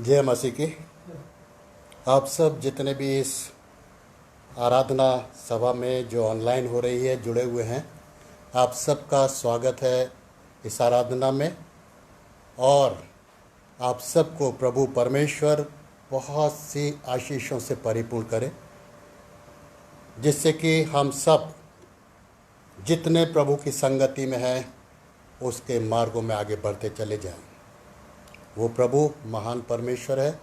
जय मसीह की। आप सब जितने भी इस आराधना सभा में जो ऑनलाइन हो रही है जुड़े हुए हैं, आप सबका स्वागत है इस आराधना में। और आप सबको प्रभु परमेश्वर बहुत सी आशीषों से परिपूर्ण करे, जिससे कि हम सब जितने प्रभु की संगति में हैं उसके मार्गों में आगे बढ़ते चले जाएं। वो प्रभु महान परमेश्वर है,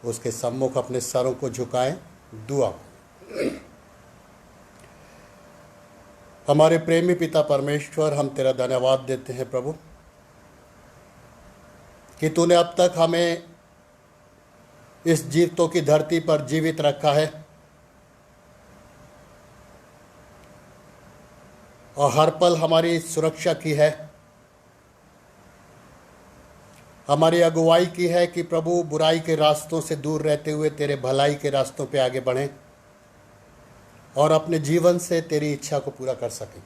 उसके सम्मुख अपने सरों को झुकाएं। दुआ। हमारे प्रेमी पिता परमेश्वर, हम तेरा धन्यवाद देते हैं प्रभु कि तूने अब तक हमें इस जीवितों की धरती पर जीवित रखा है और हर पल हमारी सुरक्षा की है, हमारी अगुवाई की है कि प्रभु बुराई के रास्तों से दूर रहते हुए तेरे भलाई के रास्तों पे आगे बढ़ें और अपने जीवन से तेरी इच्छा को पूरा कर सकें,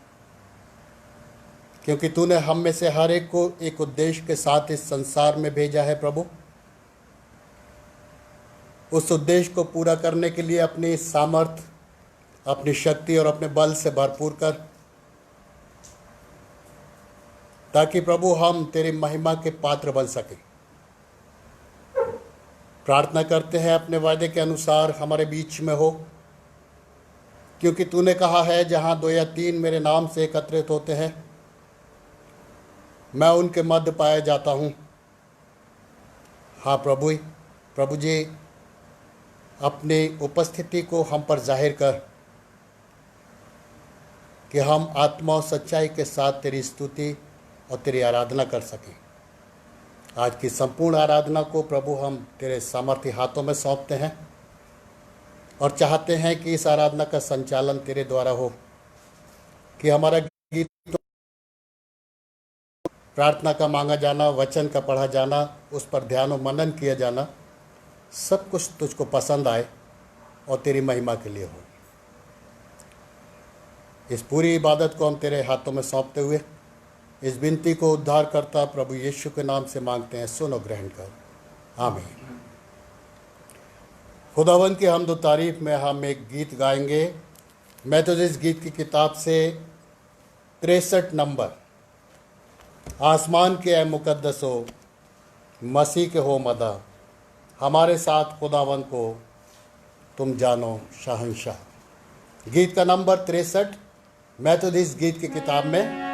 क्योंकि तूने हम में से हर एक को एक उद्देश्य के साथ इस संसार में भेजा है। प्रभु, उस उद्देश्य को पूरा करने के लिए अपनी सामर्थ, अपनी शक्ति और अपने बल से भरपूर कर, ताकि प्रभु हम तेरी महिमा के पात्र बन सकें। प्रार्थना करते हैं अपने वायदे के अनुसार हमारे बीच में हो, क्योंकि तूने कहा है जहां 2 या 3 मेरे नाम से एकत्रित होते हैं, मैं उनके मध्य पाया जाता हूं। हाँ प्रभु जी, अपनी उपस्थिति को हम पर जाहिर कर कि हम आत्मा और सच्चाई के साथ तेरी स्तुति और तेरी आराधना कर सकें। आज की संपूर्ण आराधना को प्रभु हम तेरे सामर्थ्य हाथों में सौंपते हैं और चाहते हैं कि इस आराधना का संचालन तेरे द्वारा हो, कि हमारा गीत, प्रार्थना का मांगा जाना, वचन का पढ़ा जाना, उस पर ध्यान और मनन किया जाना, सब कुछ तुझको पसंद आए और तेरी महिमा के लिए हो। इस पूरी इबादत को हम तेरे हाथों में सौंपते हुए इस विनती को उद्धार करता प्रभु यीशु के नाम से मांगते हैं, सुनो ग्रहण कर। आमीन। खुदावंद की हम्द व तारीफ में हम एक गीत गाएंगे। मैं तो इस गीत की किताब से 63 नंबर, आसमान के ए मुकद्दस हो, मसीह के हो मदा, हमारे साथ खुदावंद को तुम जानो शहंशाह। गीत का नंबर 63 मैं तो इस गीत की किताब में।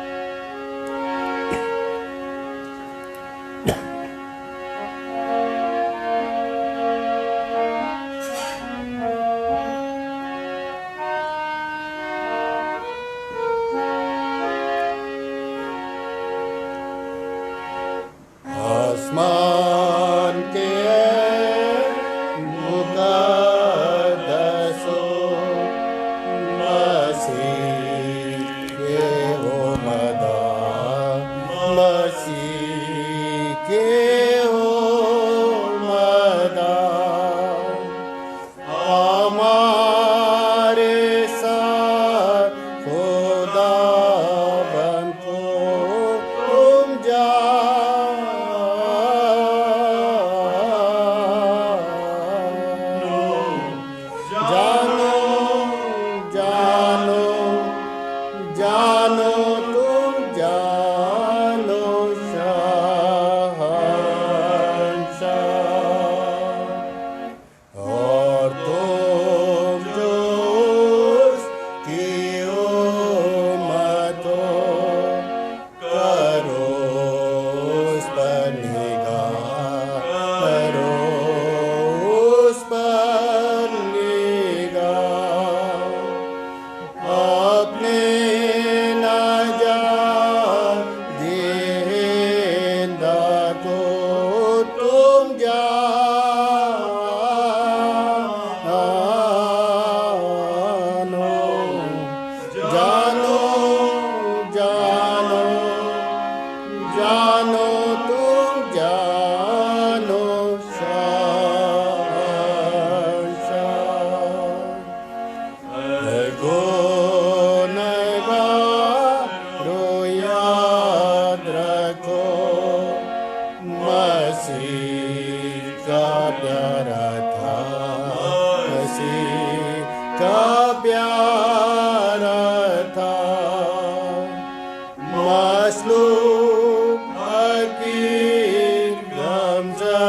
Maslu Akir Gamza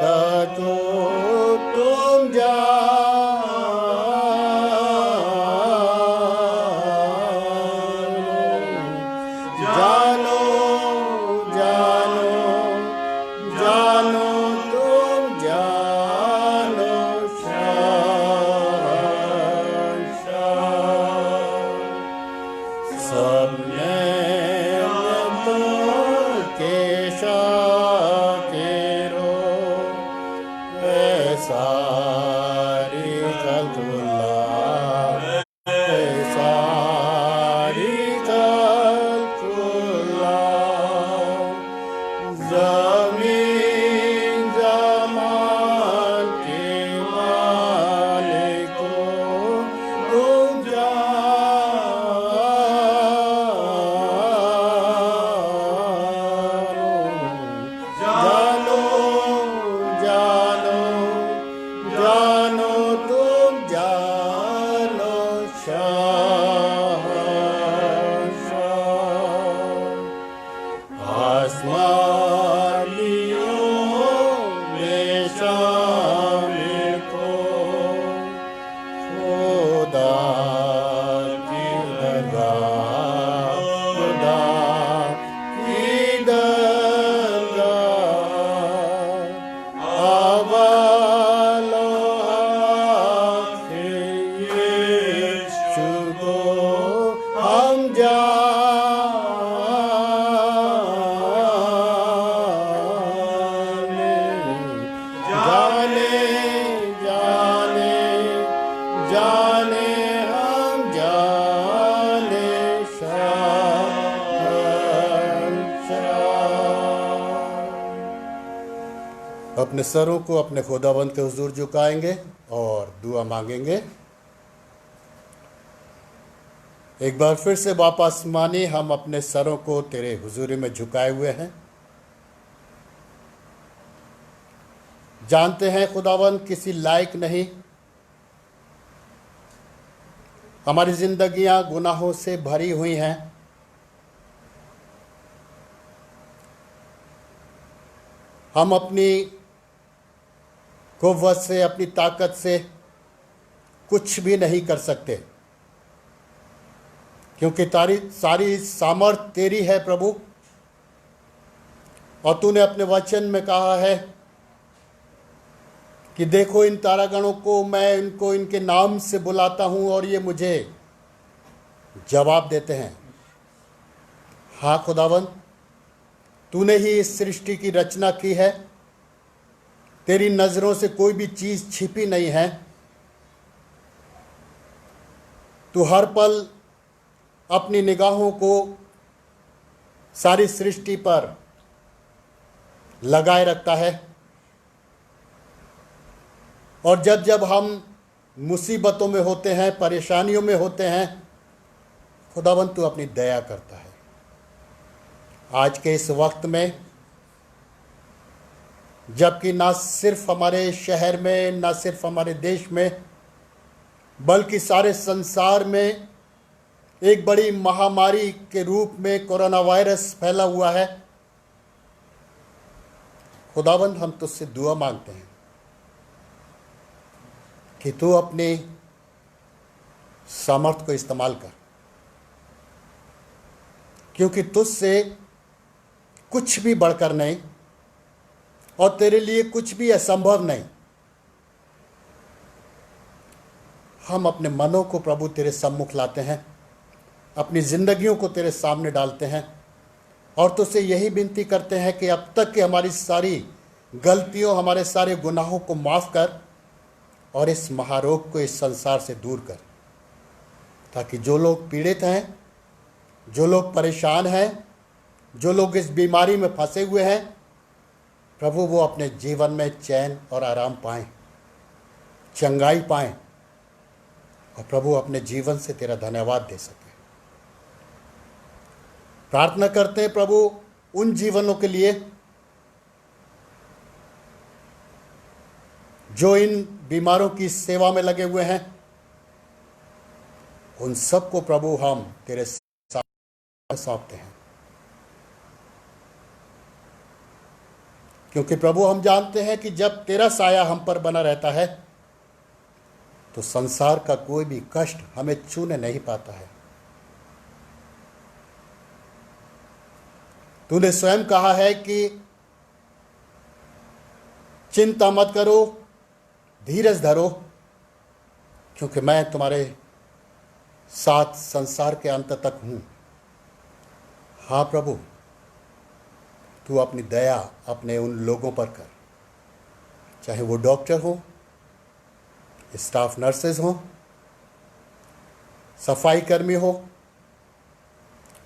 Dato Tum Jano Jano Jano Tum Jano Shah Sabne सारी कल्कुला सारी कल्कुला जमीन जमान के मालिक को तुम जानो जानो जानो तुम जानो आसमानियों में शामिल को खुदा की दरगाह खुदा की दरगाह आवालो हम जाने जाने जाने हम जाने शहंशाह। अपने सरों को अपने खुदावंद के हुजूर झुकाएंगे और दुआ मांगेंगे। एक बार फिर से बाप आसमानी, हम अपने सरों को तेरे हुजूरी में झुकाए हुए हैं। जानते हैं खुदावंद किसी लायक नहीं, हमारी जिंदगियां गुनाहों से भरी हुई हैं। हम अपनी कुव्वत से अपनी ताकत से कुछ भी नहीं कर सकते, क्योंकि तारी सारी सामर्थ तेरी है प्रभु। और तूने अपने वचन में कहा है कि देखो इन तारागणों को मैं इनको इनके नाम से बुलाता हूं और ये मुझे जवाब देते हैं। हाँ खुदावंद, तूने ही इस सृष्टि की रचना की है, तेरी नज़रों से कोई भी चीज़ छिपी नहीं है। तू हर पल अपनी निगाहों को सारी सृष्टि पर लगाए रखता है, और जब जब हम मुसीबतों में होते हैं, परेशानियों में होते हैं, खुदावंद तू अपनी दया करता है। आज के इस वक्त में, जबकि ना सिर्फ हमारे शहर में, ना सिर्फ हमारे देश में, बल्कि सारे संसार में एक बड़ी महामारी के रूप में कोरोना वायरस फैला हुआ है। खुदावंद हम तुझसे दुआ मांगते हैं कि तू अपनी सामर्थ को इस्तेमाल कर, क्योंकि तुझसे कुछ भी बढ़कर नहीं और तेरे लिए कुछ भी असंभव नहीं। हम अपने मनों को प्रभु तेरे सम्मुख लाते हैं, अपनी जिंदगियों को तेरे सामने डालते हैं और तुझसे यही विनती करते हैं कि अब तक की हमारी सारी गलतियों, हमारे सारे गुनाहों को माफ़ कर और इस महारोग को इस संसार से दूर कर, ताकि जो लोग पीड़ित हैं, जो लोग परेशान हैं, जो लोग इस बीमारी में फंसे हुए हैं, प्रभु वो अपने जीवन में चैन और आराम पाएं, चंगाई पाएं और प्रभु अपने जीवन से तेरा धन्यवाद दे सके। प्रार्थना करते हैं प्रभु उन जीवनों के लिए जो इन बीमारों की सेवा में लगे हुए हैं। उन सबको प्रभु हम तेरे सामने सौंपते हैं। क्योंकि प्रभु हम जानते हैं कि जब तेरा साया हम पर बना रहता है तो संसार का कोई भी कष्ट हमें छूने नहीं पाता है। तूने स्वयं कहा है कि चिंता मत करो, धीरज धरो, क्योंकि मैं तुम्हारे साथ संसार के अंत तक हूं। हाँ प्रभु, तू अपनी दया अपने उन लोगों पर कर, चाहे वो डॉक्टर हो, स्टाफ नर्सेज हो, सफाई कर्मी हो,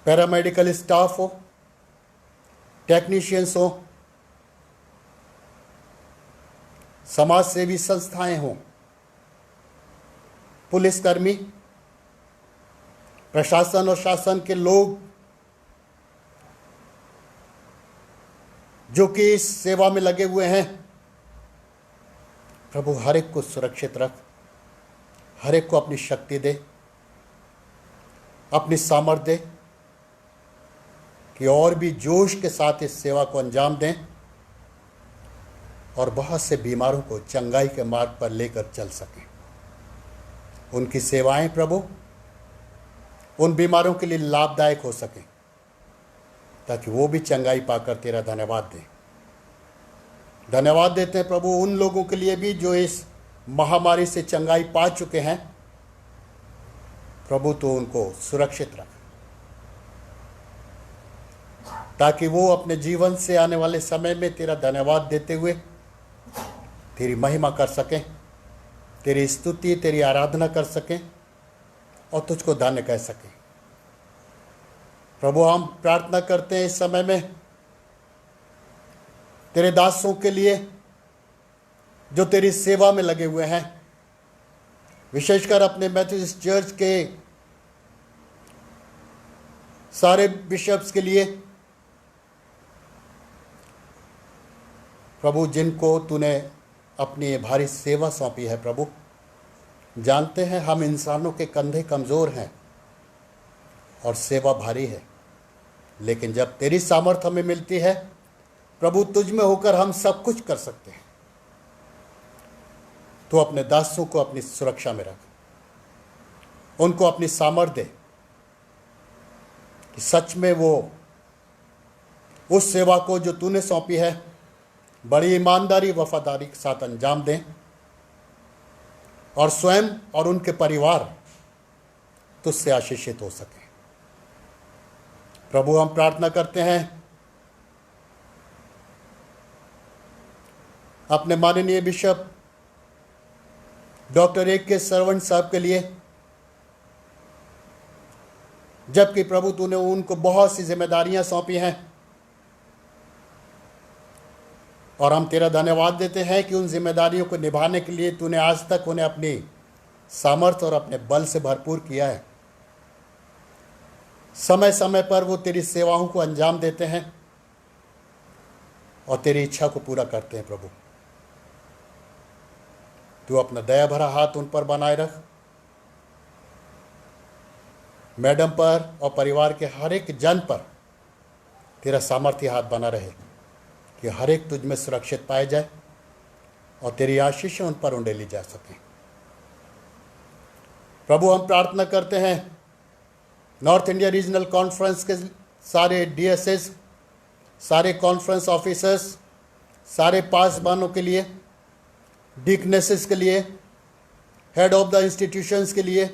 पैरामेडिकल स्टाफ हो, टेक्नीशियंस हो, समाज सेवी संस्थाएं हों, पुलिसकर्मी, प्रशासन और शासन के लोग जो कि इस सेवा में लगे हुए हैं, प्रभु हर एक को सुरक्षित रख, हर एक को अपनी शक्ति दे, अपनी सामर्थ्य दे कि और भी जोश के साथ इस सेवा को अंजाम दें और बहुत से बीमारों को चंगाई के मार्ग पर लेकर चल सकें। उनकी सेवाएं प्रभु उन बीमारों के लिए लाभदायक हो सकें, ताकि वो भी चंगाई पाकर तेरा धन्यवाद दें। धन्यवाद देते हैं प्रभु उन लोगों के लिए भी जो इस महामारी से चंगाई पा चुके हैं। प्रभु तो उनको सुरक्षित रख, ताकि वो अपने जीवन से आने वाले समय में तेरा धन्यवाद देते हुए तेरी महिमा कर सकें, तेरी स्तुति, तेरी आराधना कर सकें और तुझको धन्य कह सकें। प्रभु हम प्रार्थना करते हैं इस समय में तेरे दासों के लिए जो तेरी सेवा में लगे हुए हैं, विशेषकर अपने मेथोडिस्ट चर्च के सारे बिशप्स के लिए। प्रभु जिनको तूने अपनी भारी सेवा सौंपी है, प्रभु जानते हैं हम इंसानों के कंधे कमज़ोर हैं और सेवा भारी है, लेकिन जब तेरी सामर्थ हमें मिलती है प्रभु, तुझ में होकर हम सब कुछ कर सकते हैं। तो अपने दासों को अपनी सुरक्षा में रख, उनको अपनी सामर्थ्य दे कि सच में वो उस सेवा को जो तूने सौंपी है बड़ी ईमानदारी वफादारी के साथ अंजाम दें और स्वयं और उनके परिवार तुझसे आशीषित हो सके। प्रभु हम प्रार्थना करते हैं अपने माननीय बिशप डॉक्टर ए.के. सरवण साहब के लिए, जबकि प्रभु तूने उनको बहुत सी जिम्मेदारियां सौंपी हैं और हम तेरा धन्यवाद देते हैं कि उन जिम्मेदारियों को निभाने के लिए तूने आज तक उन्हें अपनी सामर्थ्य और अपने बल से भरपूर किया है। समय समय पर वो तेरी सेवाओं को अंजाम देते हैं और तेरी इच्छा को पूरा करते हैं। प्रभु तू अपना दया भरा हाथ उन पर बनाए रख, मैडम पर और परिवार के हर एक जन पर तेरा सामर्थ्य हाथ बना रहे कि हर एक तुझ में सुरक्षित पाए जाए और तेरी आशीष उन पर उंडेली जा सके। प्रभु हम प्रार्थना करते हैं नॉर्थ इंडिया रीजनल कॉन्फ्रेंस के सारे डीएसएस, सारे कॉन्फ्रेंस ऑफिसर्स, सारे पासबानों के लिए, डिकनेसेस के लिए, हेड ऑफ द इंस्टीट्यूशंस के लिए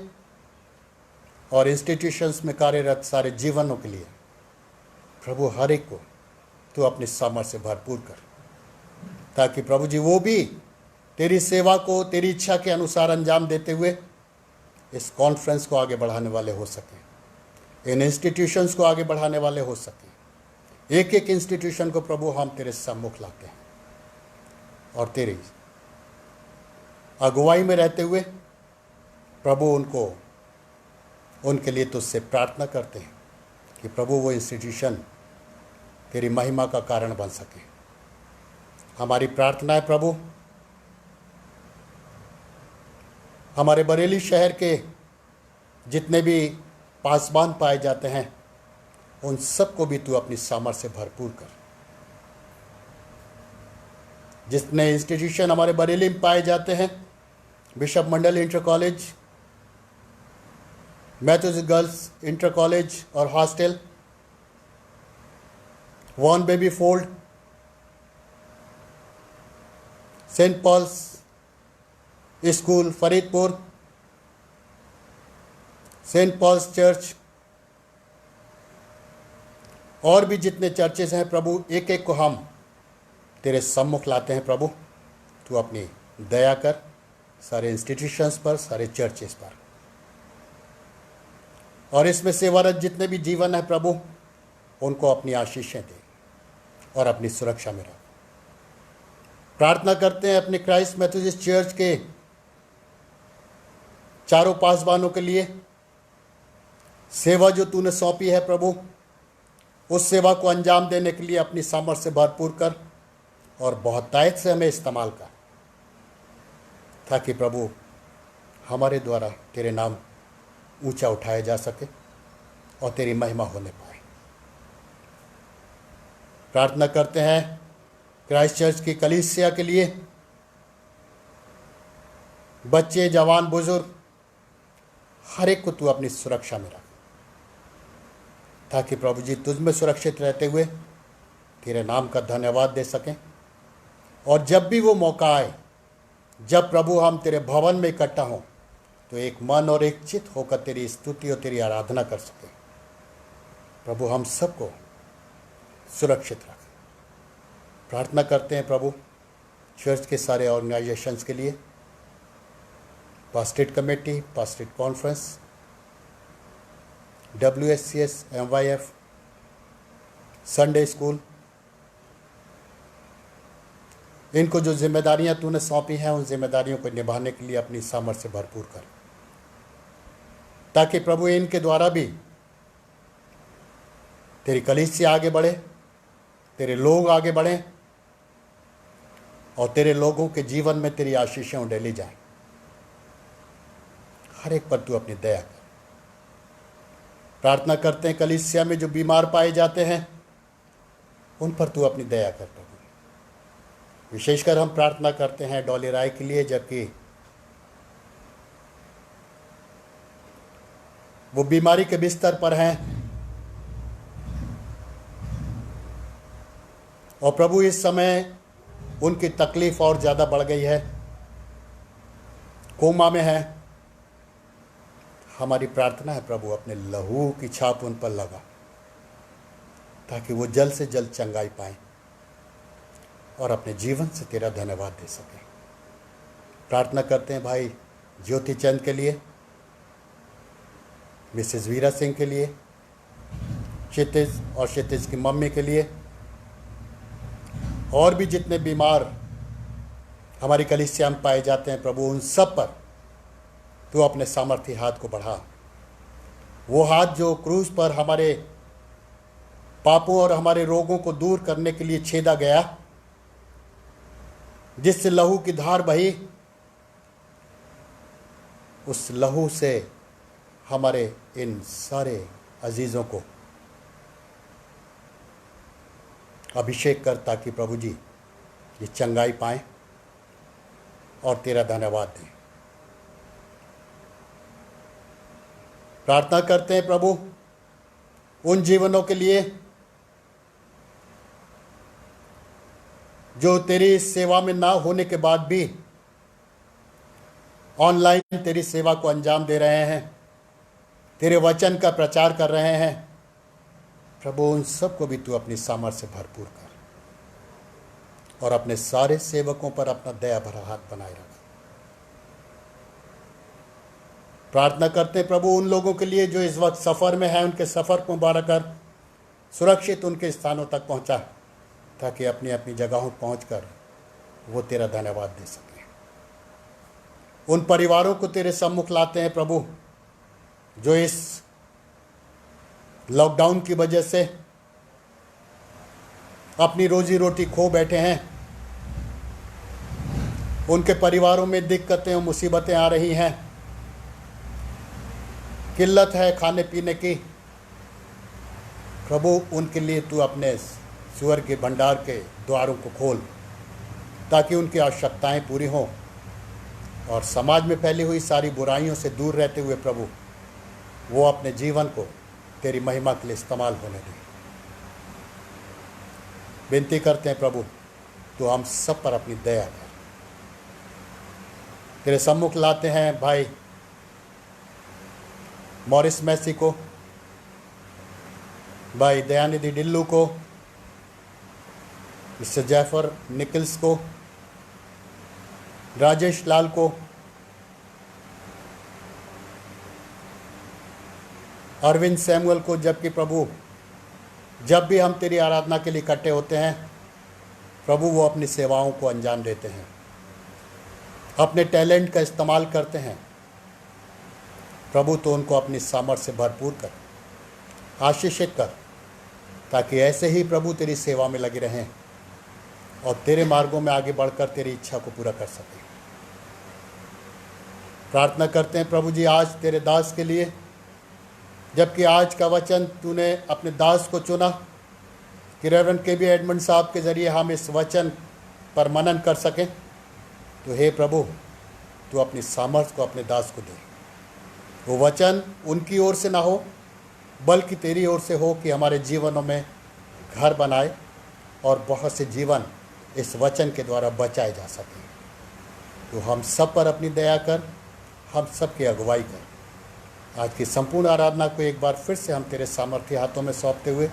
और इंस्टीट्यूशंस में कार्यरत सारे जीवनों के लिए। प्रभु हर एक को तू अपनी सामर्थ्य से भरपूर कर, ताकि प्रभु जी वो भी तेरी सेवा को तेरी इच्छा के अनुसार अंजाम देते हुए इस कॉन्फ्रेंस को आगे बढ़ाने वाले हो सकें, इन इंस्टीट्यूशंस को आगे बढ़ाने वाले हो सकें। एक एक इंस्टीट्यूशन को प्रभु हम तेरे सम्मुख लाते हैं और तेरी अगुवाई में रहते हुए प्रभु उनके लिए तुझसे प्रार्थना करते हैं कि प्रभु वो इंस्टीट्यूशन तेरी महिमा का कारण बन सके। हमारी प्रार्थना है प्रभु हमारे बरेली शहर के जितने भी पासबान पाए जाते हैं उन सबको भी तू अपनी सामर्थ्य से भरपूर कर। जितने इंस्टीट्यूशन हमारे बरेली में पाए जाते हैं, bishop Mandal inter college, Matthews girls inter college और hostel, Von Baby Fold, Saint Paul's school Faridpur, Saint Paul's church, और भी जितने चर्चेस हैं प्रभु, एक एक को हम तेरे सम्मुख लाते हैं प्रभु। तू अपनी दया कर सारे इंस्टीट्यूशंस पर, सारे चर्चेस पर, और इसमें सेवारत जितने भी जीवन है प्रभु, उनको अपनी आशीषें दे और अपनी सुरक्षा में रख। प्रार्थना करते हैं अपने क्राइस्ट मेथोडिस्ट चर्च के चारों पासवानों के लिए। सेवा जो तूने सौंपी है प्रभु, उस सेवा को अंजाम देने के लिए अपनी सामर्थ्य से भरपूर कर और बहुतायत से हमें इस्तेमाल कर, ताकि प्रभु हमारे द्वारा तेरे नाम ऊंचा उठाया जा सके और तेरी महिमा होने पाए। प्रार्थना करते हैं क्राइस्ट चर्च की कलीसिया के लिए, बच्चे, जवान, बुजुर्ग, हर एक को तू अपनी सुरक्षा में रख, ताकि प्रभु जी तुझ में सुरक्षित रहते हुए तेरे नाम का धन्यवाद दे सकें। और जब भी वो मौका आए, जब प्रभु हम तेरे भवन में इकट्ठा हों, तो एक मन और एक चित होकर तेरी स्तुति और तेरी आराधना कर सकें। प्रभु हम सबको सुरक्षित रख। प्रार्थना करते हैं प्रभु चर्च के सारे ऑर्गेनाइजेशंस के लिए, pastorate committee, pastorate conference, WSCS, MYF, Sunday school, इनको जो जिम्मेदारियां तूने सौंपी हैं, उन जिम्मेदारियों को निभाने के लिए अपनी सामर्थ्य से भरपूर कर, ताकि प्रभु इनके द्वारा भी तेरी कलीसिया आगे बढ़े, तेरे लोग आगे बढ़ें और तेरे लोगों के जीवन में तेरी आशीषें उंडेली जाएं। हर एक पर तू अपनी दया कर। प्रार्थना करते हैं कलीसिया में जो बीमार पाए जाते हैं, उन पर तू अपनी दया कर प्रभु। विशेषकर हम प्रार्थना करते हैं डॉली राय के लिए, जबकि वो बीमारी के बिस्तर पर हैं, और प्रभु इस समय उनकी तकलीफ और ज़्यादा बढ़ गई है, कोमा में है। हमारी प्रार्थना है प्रभु अपने लहू की छाप उन पर लगा, ताकि वो जल्द से जल्द चंगाई पाएं और अपने जीवन से तेरा धन्यवाद दे सकें। प्रार्थना करते हैं भाई ज्योति चंद के लिए, मिसेस वीरा सिंह के लिए, क्षितिज और क्षितिज की मम्मी के लिए, और भी जितने बीमार हमारी कलीसिया में पाए जाते हैं प्रभु, उन सब पर तू अपने सामर्थ्य हाथ को बढ़ा। वो हाथ जो क्रूस पर हमारे पापों और हमारे रोगों को दूर करने के लिए छेदा गया, जिससे लहू की धार बही, उस लहू से हमारे इन सारे अजीज़ों को अभिषेक कर, ताकि प्रभु जी ये चंगाई पाएं और तेरा धन्यवाद दें। प्रार्थना करते हैं प्रभु उन जीवनों के लिए जो तेरी सेवा में ना होने के बाद भी ऑनलाइन तेरी सेवा को अंजाम दे रहे हैं, तेरे वचन का प्रचार कर रहे हैं। प्रभु उन सबको भी तू अपनी सामर्थ्य से भरपूर कर और अपने सारे सेवकों पर अपना दया भरा हाथ बनाए रख। प्रार्थना करते हैं प्रभु उन लोगों के लिए जो इस वक्त सफ़र में हैं, उनके सफ़र को मुबारक कर, सुरक्षित उनके स्थानों तक पहुंचा, ताकि अपनी अपनी जगहों पहुंचकर वो तेरा धन्यवाद दे सकें। उन परिवारों को तेरे सम्मुख लाते हैं प्रभु, जो इस लॉकडाउन की वजह से अपनी रोजी रोटी खो बैठे हैं। उनके परिवारों में दिक्कतें और मुसीबतें आ रही हैं, किल्लत है खाने पीने की। प्रभु उनके लिए तू अपने स्वर्ग के भंडार के द्वारों को खोल ताकि उनकी आवश्यकताएं पूरी हों और समाज में फैली हुई सारी बुराइयों से दूर रहते हुए प्रभु वो अपने जीवन को तेरी महिमा के लिए इस्तेमाल होने दें। विनती करते हैं प्रभु, तो हम सब पर अपनी दया कर। तेरे सम्मुख लाते हैं भाई मॉरिस मैसी को, भाई दयानिधि डिल्लू को, मिस्टर जैफर निकल्स को, राजेश लाल को, अरविंद सैमुअल को। जबकि प्रभु जब भी हम तेरी आराधना के लिए इकट्ठे होते हैं प्रभु वो अपनी सेवाओं को अंजाम देते हैं, अपने टैलेंट का इस्तेमाल करते हैं प्रभु, तो उनको अपनी सामर्थ्य से भरपूर कर, आशीषित कर, ताकि ऐसे ही प्रभु तेरी सेवा में लगे रहें और तेरे मार्गों में आगे बढ़कर तेरी इच्छा को पूरा कर सकें। प्रार्थना करते हैं प्रभु जी आज तेरे दास के लिए, जबकि आज का वचन तूने अपने दास को चुना कि रेवरेंड के.बी. एडमंड साहब के ज़रिए हम इस वचन पर मनन कर सकें, तो हे प्रभु तू अपनी सामर्थ्य को अपने दास को दे। वो वचन उनकी ओर से ना हो बल्कि तेरी ओर से हो कि हमारे जीवनों में घर बनाए और बहुत से जीवन इस वचन के द्वारा बचाए जा सकें। तो हम सब पर अपनी दया कर, हम सब की अगुवाई कर। आज की संपूर्ण आराधना को एक बार फिर से हम तेरे सामर्थ्य हाथों में सौंपते हुए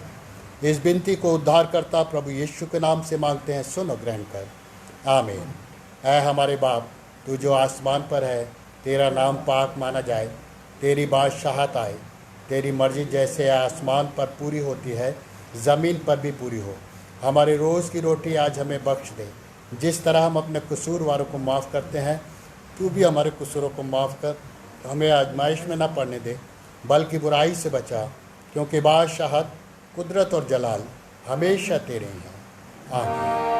इस विनती को उद्धार करता प्रभु यीशु के नाम से मांगते हैं, सुन और ग्रहण कर, आमीन। ऐ हमारे बाप, तू जो आसमान पर है, तेरा नाम पाक माना जाए, तेरी बादशाहत आए, तेरी मर्जी जैसे आसमान पर पूरी होती है ज़मीन पर भी पूरी हो। हमारे रोज़ की रोटी आज हमें बख्श दे, जिस तरह हम अपने कसूरवारों को माफ़ करते हैं, तू भी हमारे कसूरों को माफ़ कर। हमें आजमाइश में न पड़ने दे बल्कि बुराई से बचा, क्योंकि बादशाहत, कुदरत और जलाल हमेशा तेरे ही हैं, आमीन।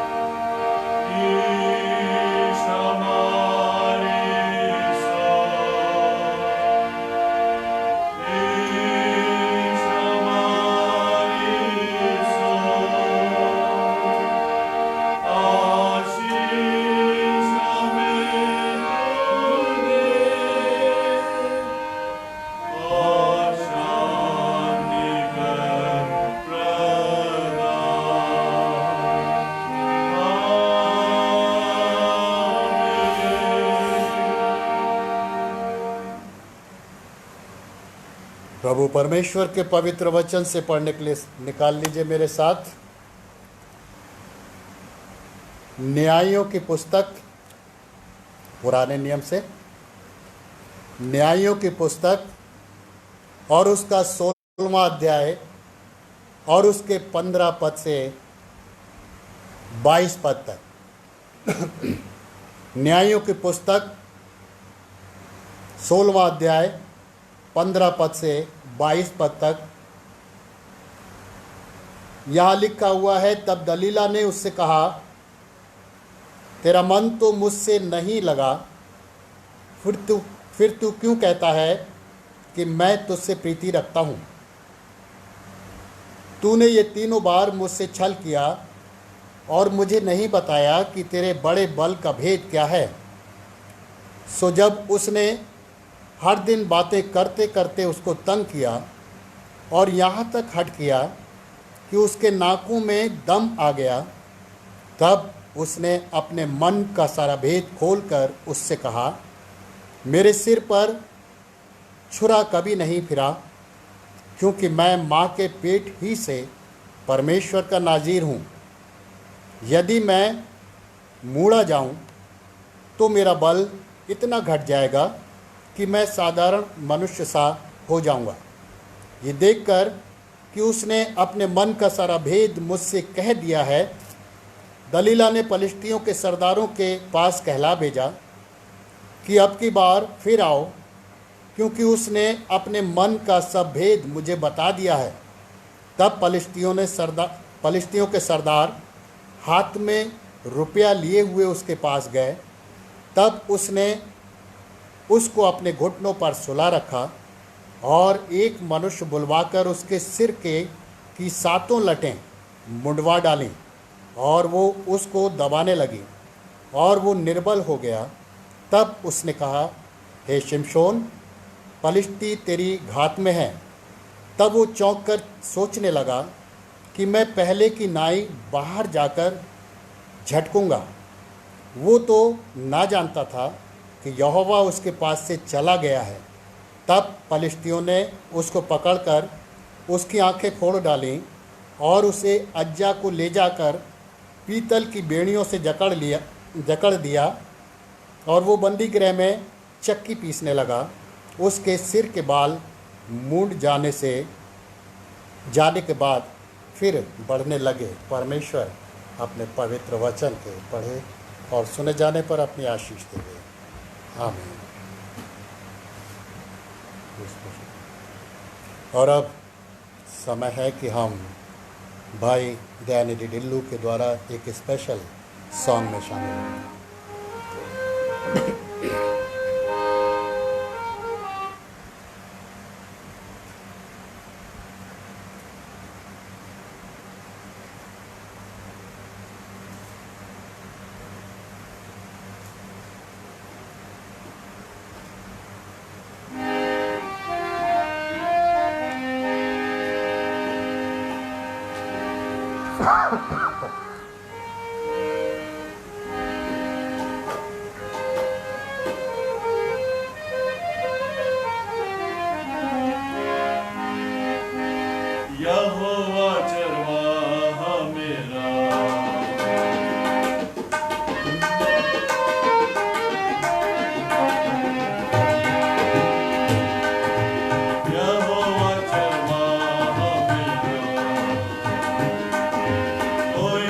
प्रभु परमेश्वर के पवित्र वचन से पढ़ने के लिए निकाल लीजिए मेरे साथ न्यायों की पुस्तक, पुराने नियम से न्यायों की पुस्तक और उसका 16वां अध्याय और उसके 15 पद से 22 पद तक। न्यायों की पुस्तक 16वां अध्याय 15 पद से 22 पद तक। यहाँ लिखा हुआ है, तब दलीला ने उससे कहा, तेरा मन तो मुझसे नहीं लगा, फिर तू क्यों कहता है कि मैं तुझसे प्रीति रखता हूँ? तूने ये 3 बार मुझसे छल किया और मुझे नहीं बताया कि तेरे बड़े बल का भेद क्या है। सो जब उसने हर दिन बातें करते करते उसको तंग किया और यहाँ तक हट किया कि उसके नाकों में दम आ गया, तब उसने अपने मन का सारा भेद खोलकर उससे कहा, मेरे सिर पर छुरा कभी नहीं फिरा, क्योंकि मैं माँ के पेट ही से परमेश्वर का नाज़ीर हूँ। यदि मैं मूड़ा जाऊँ तो मेरा बल इतना घट जाएगा कि मैं साधारण मनुष्य सा हो जाऊंगा। ये देखकर कि उसने अपने मन का सारा भेद मुझसे कह दिया है, दलीला ने पलिश्तियों के सरदारों के पास कहला भेजा कि अब की बार फिर आओ, क्योंकि उसने अपने मन का सब भेद मुझे बता दिया है। तब पलिश्तियों के सरदार हाथ में रुपया लिए हुए उसके पास गए। तब उसने उसको अपने घुटनों पर सुला रखा और एक मनुष्य बुलवाकर उसके सिर की 7 लटें मुंडवा डालीं और वो उसको दबाने लगी। और वो निर्बल हो गया। तब उसने कहा, हे शिमशोन, पलिश्ती तेरी घात में है। तब वो चौंक कर सोचने लगा कि मैं पहले की नाई बाहर जाकर झटकूंगा। वो तो ना जानता था कि यहोवा उसके पास से चला गया है। तब पलिश्तियों ने उसको पकड़कर उसकी आंखें फोड़ डालीं और उसे अज्जा को ले जाकर पीतल की बेड़ियों से जकड़ दिया और वो बंदी गृह में चक्की पीसने लगा। उसके सिर के बाल मूंड जाने के बाद फिर बढ़ने लगे। परमेश्वर अपने पवित्र वचन के पढ़े और सुने जाने पर अपनी आशीष देवे। आमीन। और अब समय है कि हम भाई दयानिधि डिल्लू के द्वारा एक स्पेशल सॉन्ग में शामिल हों। यहोवा चरवाहा मेरा, यहोवा चरवाहा मेरा, कोई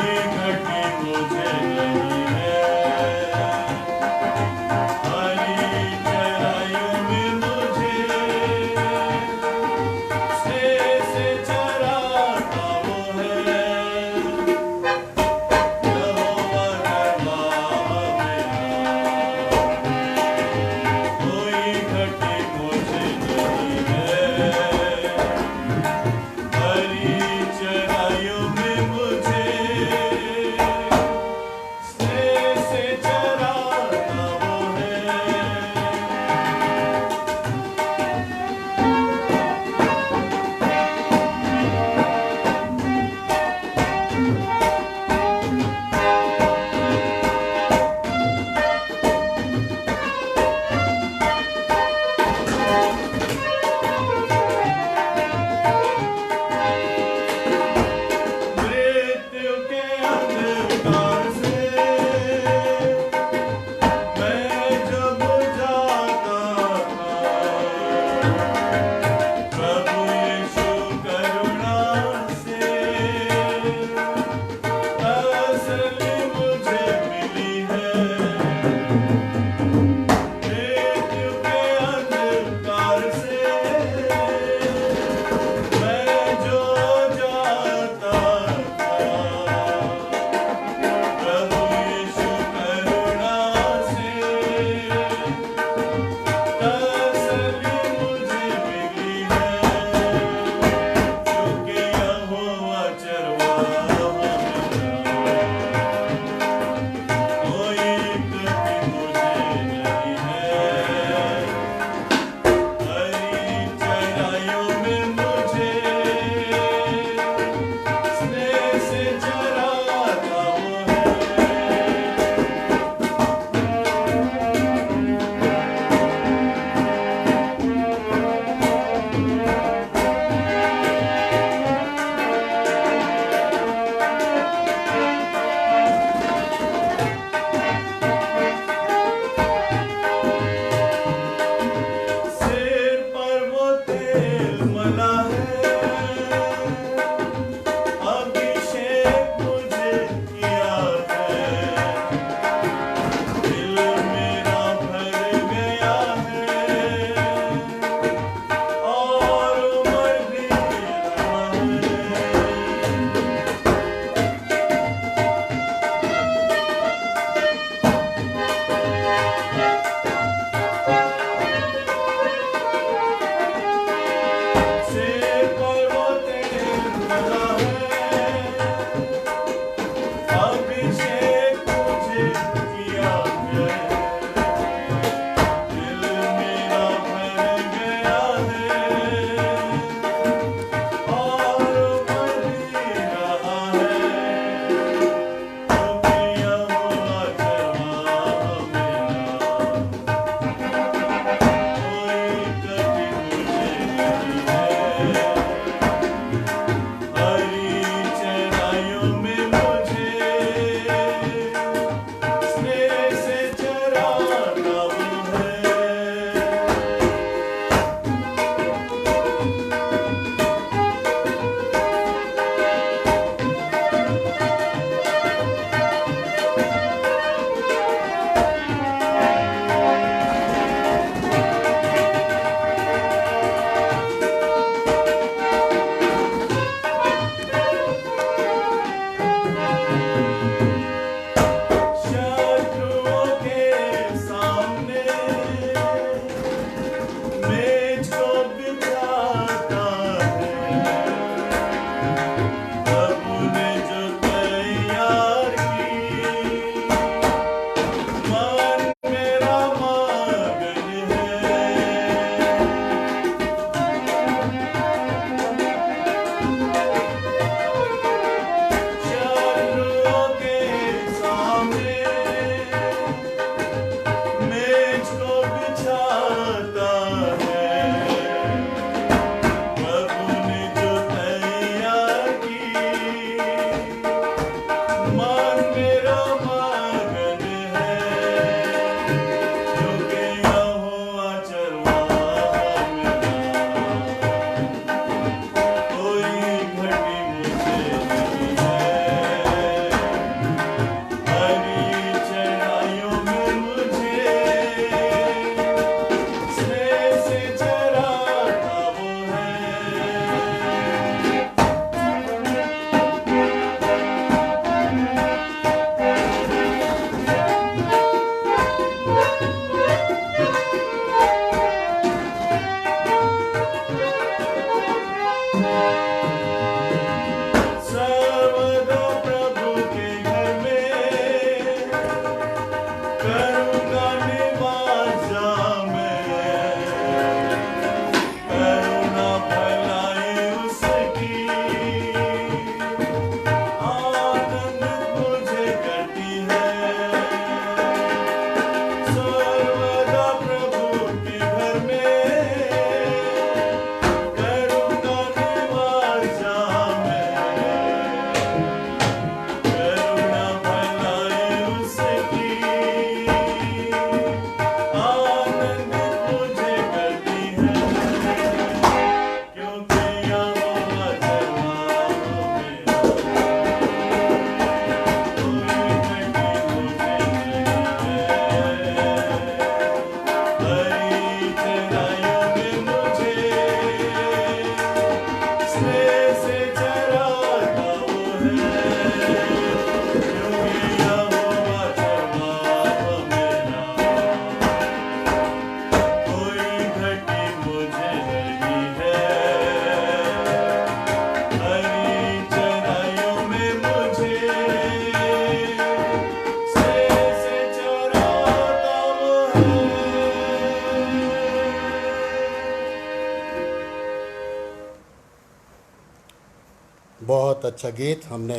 अच्छा गीत हमने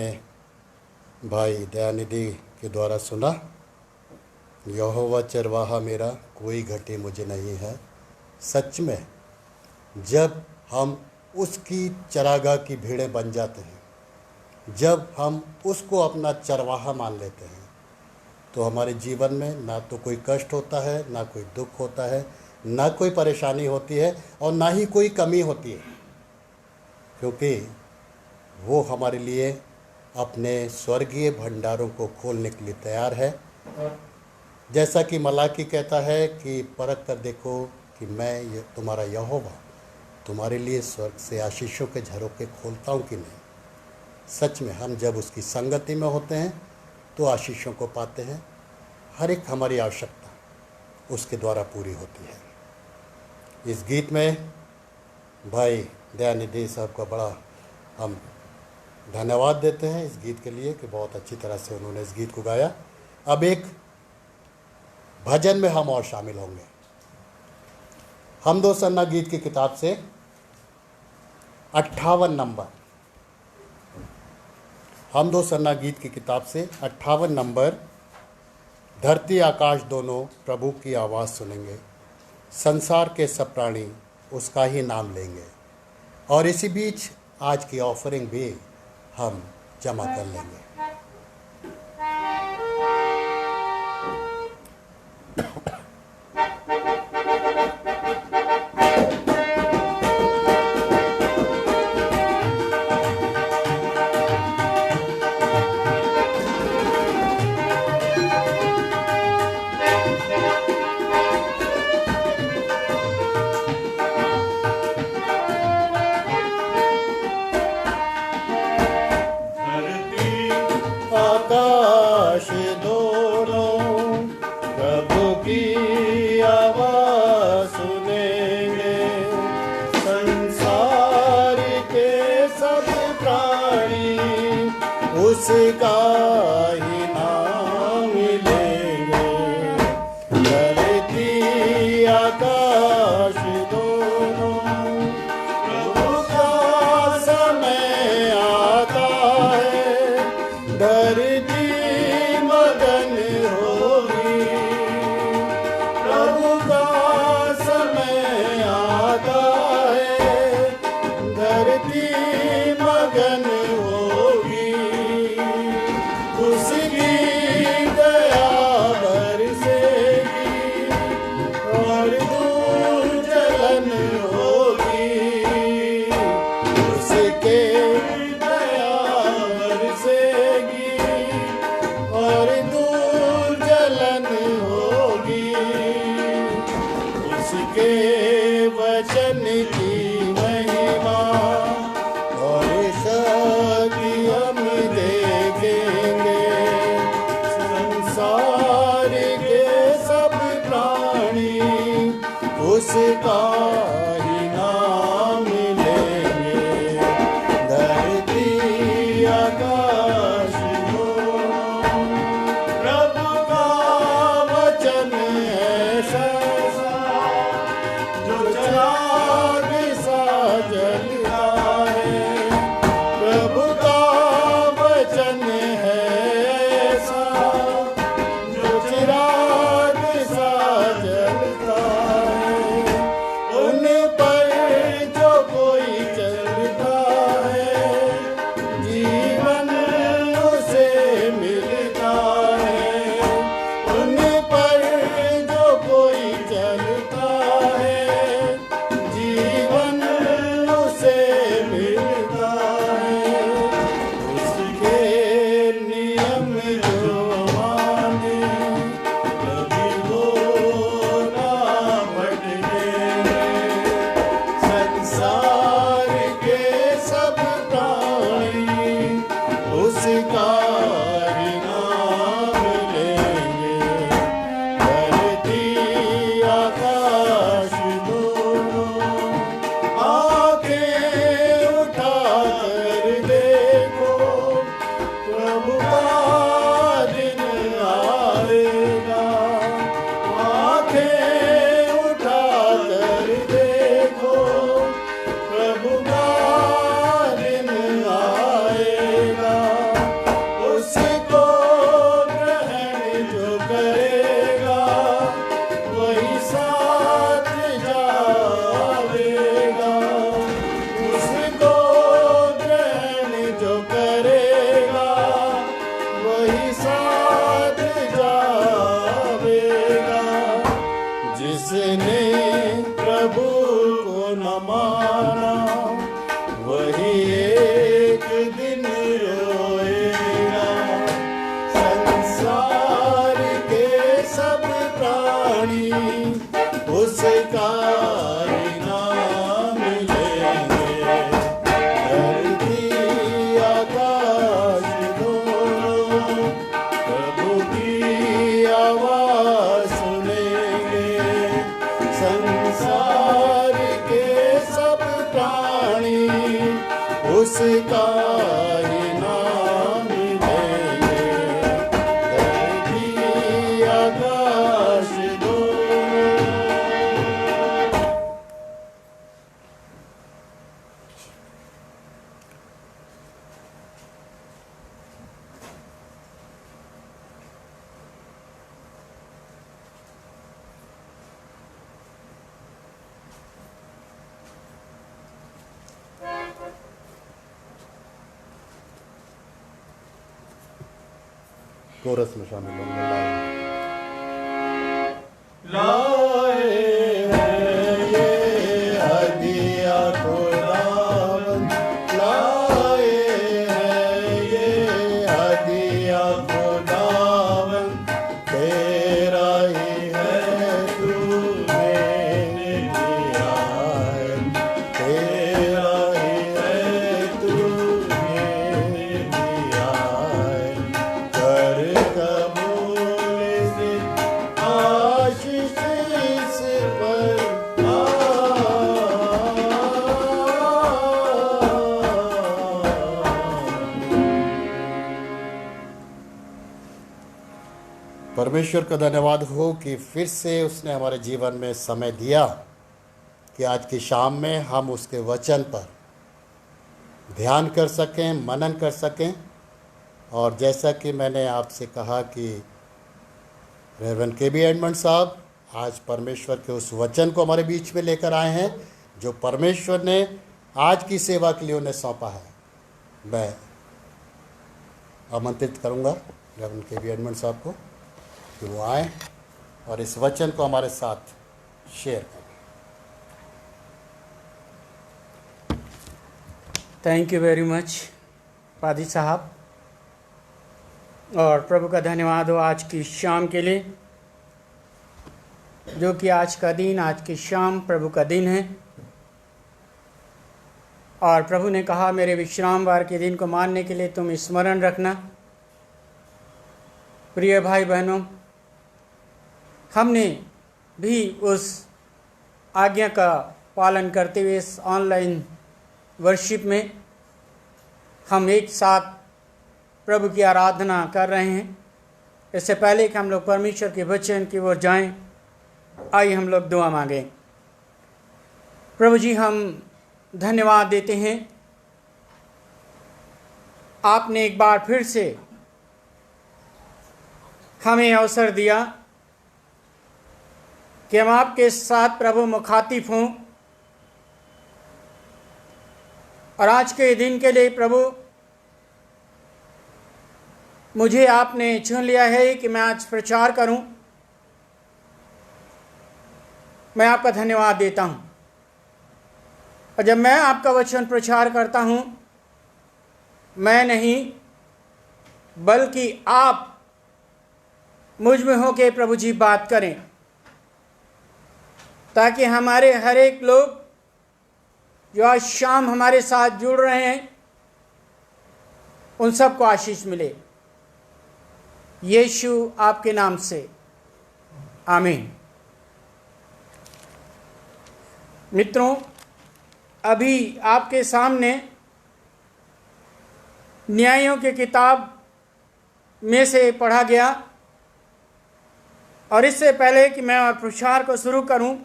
भाई दयानिधि के द्वारा सुना। यहोवा चरवाहा मेरा, कोई घटी मुझे नहीं है। सच में जब हम उसकी चरागाह की भेड़ें बन जाते हैं, जब हम उसको अपना चरवाहा मान लेते हैं, तो हमारे जीवन में ना तो कोई कष्ट होता है, ना कोई दुख होता है, ना कोई परेशानी होती है और ना ही कोई कमी होती है, क्योंकि वो हमारे लिए अपने स्वर्गीय भंडारों को खोलने के लिए तैयार है। जैसा कि मलाकी कहता है कि परख कर देखो कि मैं तुम्हारा यहोवा तुम्हारे लिए स्वर्ग से आशीषों के झरोखे खोलता हूँ कि नहीं। सच में हम जब उसकी संगति में होते हैं तो आशीषों को पाते हैं। हर एक हमारी आवश्यकता उसके द्वारा पूरी होती है। इस गीत में भाई दयानिधि साहब का बड़ा हम धन्यवाद देते हैं इस गीत के लिए कि बहुत अच्छी तरह से उन्होंने इस गीत को गाया। अब एक भजन में हम और शामिल होंगे। हम दो सन्ना गीत की किताब से 58 नंबर, हम दो सन्ना गीत की किताब से 58 नंबर, धरती आकाश दोनों प्रभु की आवाज़ सुनेंगे, संसार के सब प्राणी उसका ही नाम लेंगे। और इसी बीच आज की ऑफरिंग भी हम जमा कर लेंगे। धरती आकाश दोनों प्रभु की आवाज़ सुनेंगे, संसार के सब प्राणी उसका ही नाम लेंगे। धरती आकाश दोनों प्रभु का समय आता है, धरती मगन होगी। प्रभु का समय आता है, धरती मगन होगी। उसकी दया बरसेगी और दूर जलन होगी। उसके दया बरसेगी और दूर जलन होगी। उसके वचन की महिमा और शक्ति हम देखेंगे। संसार के सब प्राणी उसका ही नाम लेंगे। धरती आकाश दोनों प्रभु का वचन ऐसा जो चिराग सा जलता है। प्रभु का वचन है ऐसा जो चिराग सा जलता है। कोरस में शामिल होंगे। लाए हैं ये हदिया खुदावन, लाए हैं ये हदिया खुदावन, तेरा ही है तूने दिया है, तेरा ही है तूने दिया है, कर कबूल से आशीष इस पर परमेश्वर का धन्यवाद हो कि फिर से उसने हमारे जीवन में समय दिया कि आज की शाम में हम उसके वचन पर ध्यान कर सकें, मनन कर सकें। और जैसा कि मैंने आपसे कहा कि रेवरेंड के बी एडमंड साहब आज परमेश्वर के उस वचन को हमारे बीच में लेकर आए हैं जो परमेश्वर ने आज की सेवा के लिए उन्हें सौंपा है। मैं आमंत्रित करूंगा रेवरेंड के बी एडमंड साहब को कि वो आए और इस वचन को हमारे साथ शेयर करें। थैंक यू वेरी मच पादी साहब, और प्रभु का धन्यवाद हो आज की शाम के लिए, जो कि आज का दिन, आज की शाम प्रभु का दिन है। और प्रभु ने कहा मेरे विश्रामवार के दिन को मानने के लिए तुम स्मरण रखना। प्रिय भाई बहनों, हमने भी उस आज्ञा का पालन करते हुए इस ऑनलाइन वर्शिप में हम एक साथ प्रभु की आराधना कर रहे हैं। इससे पहले कि हम लोग परमेश्वर के वचन की ओर जाएं, आइए हम लोग दुआ मांगें। प्रभु जी, हम धन्यवाद देते हैं, आपने एक बार फिर से हमें अवसर दिया कि हम आपके साथ प्रभु मुखातिब हों। और आज के दिन के लिए प्रभु मुझे आपने चुन लिया है कि मैं आज प्रचार करूं। मैं आपका धन्यवाद देता हूं। और जब मैं आपका वचन प्रचार करता हूं, मैं नहीं बल्कि आप मुझ में हो के प्रभु जी बात करें, ताकि हमारे हर एक लोग जो आज शाम हमारे साथ जुड़ रहे हैं उन सबको आशीष मिले। यीशु आपके नाम से, आमीन। मित्रों, अभी आपके सामने न्यायों की किताब में से पढ़ा गया। और इससे पहले कि मैं और प्रचार को शुरू करूं,